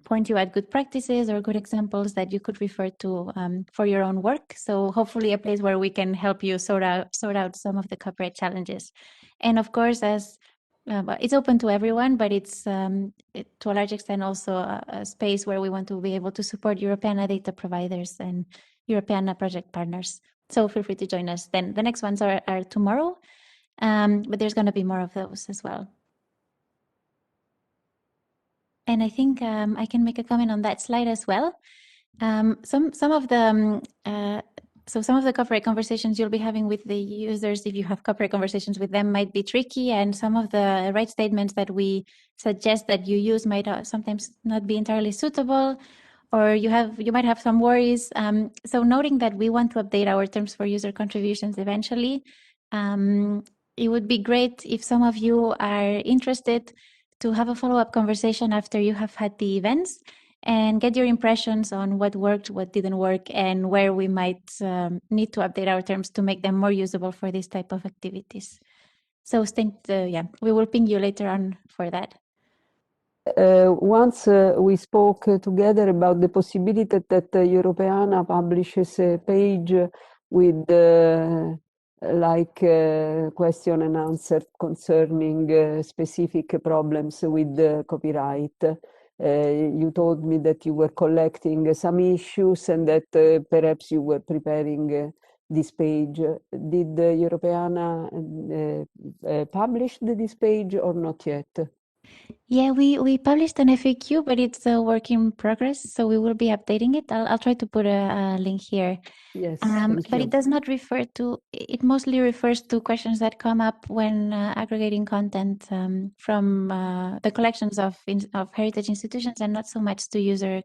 point you at good practices or good examples that you could refer to for your own work. So hopefully a place where we can help you sort out some of the copyright challenges. And of course, as it's open to everyone, but it's to a large extent also a space where we want to be able to support Europeana data providers and Europeana project partners. So feel free to join us. Then the next ones are tomorrow, but there's going to be more of those as well. And I think I can make a comment on that slide as well. Some of the copyright conversations you'll be having with the users, if you have copyright conversations with them, might be tricky, and some of the right statements that we suggest that you use might sometimes not be entirely suitable, or you might have some worries. So noting that we want to update our terms for user contributions eventually, it would be great if some of you are interested to have a follow-up conversation after you have had the events and get your impressions on what worked, what didn't work, and where we might need to update our terms to make them more usable for this type of activities. So we will ping you later on for that. Once we spoke together about the possibility that Europeana publishes a page with question and answer concerning specific problems with copyright. You told me that you were collecting some issues and that perhaps you were preparing this page. Did Europeana publish this page or not yet? Yeah, we published an FAQ, but it's a work in progress, so we will be updating it. I'll try to put a link here. Yes, but it does not refer to, it mostly refers to questions that come up when aggregating content from the collections of heritage institutions, and not so much to user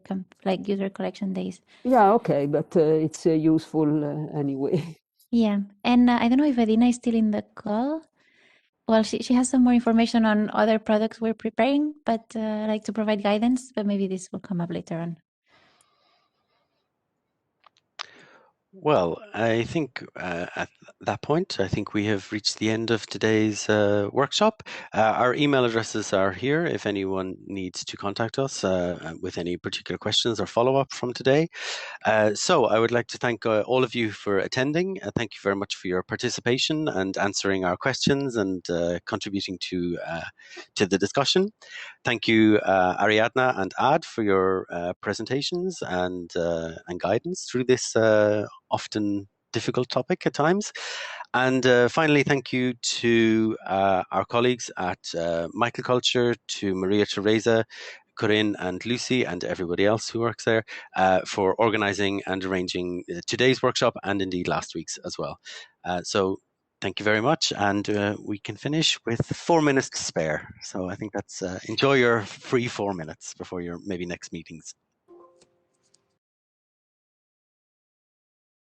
collection days. Yeah, okay, but it's useful anyway. Yeah, and I don't know if Adina is still in the call. Well, she has some more information on other products we're preparing, but like to provide guidance, but maybe this will come up later on. Well, I think at that point, I think we have reached the end of today's workshop. Our email addresses are here if anyone needs to contact us with any particular questions or follow-up from today. So I would like to thank all of you for attending. Thank you very much for your participation and answering our questions and contributing to the discussion. Thank you, Ariadna and Ad, for your presentations and guidance through this often difficult topic at times. And finally, thank you to our colleagues at Microculture, to Maria Teresa, Corinne and Lucy, and everybody else who works there for organising and arranging today's workshop and indeed last week's as well. So thank you very much, and we can finish with 4 minutes to spare. So I think that's enjoy your free 4 minutes before your maybe next meetings.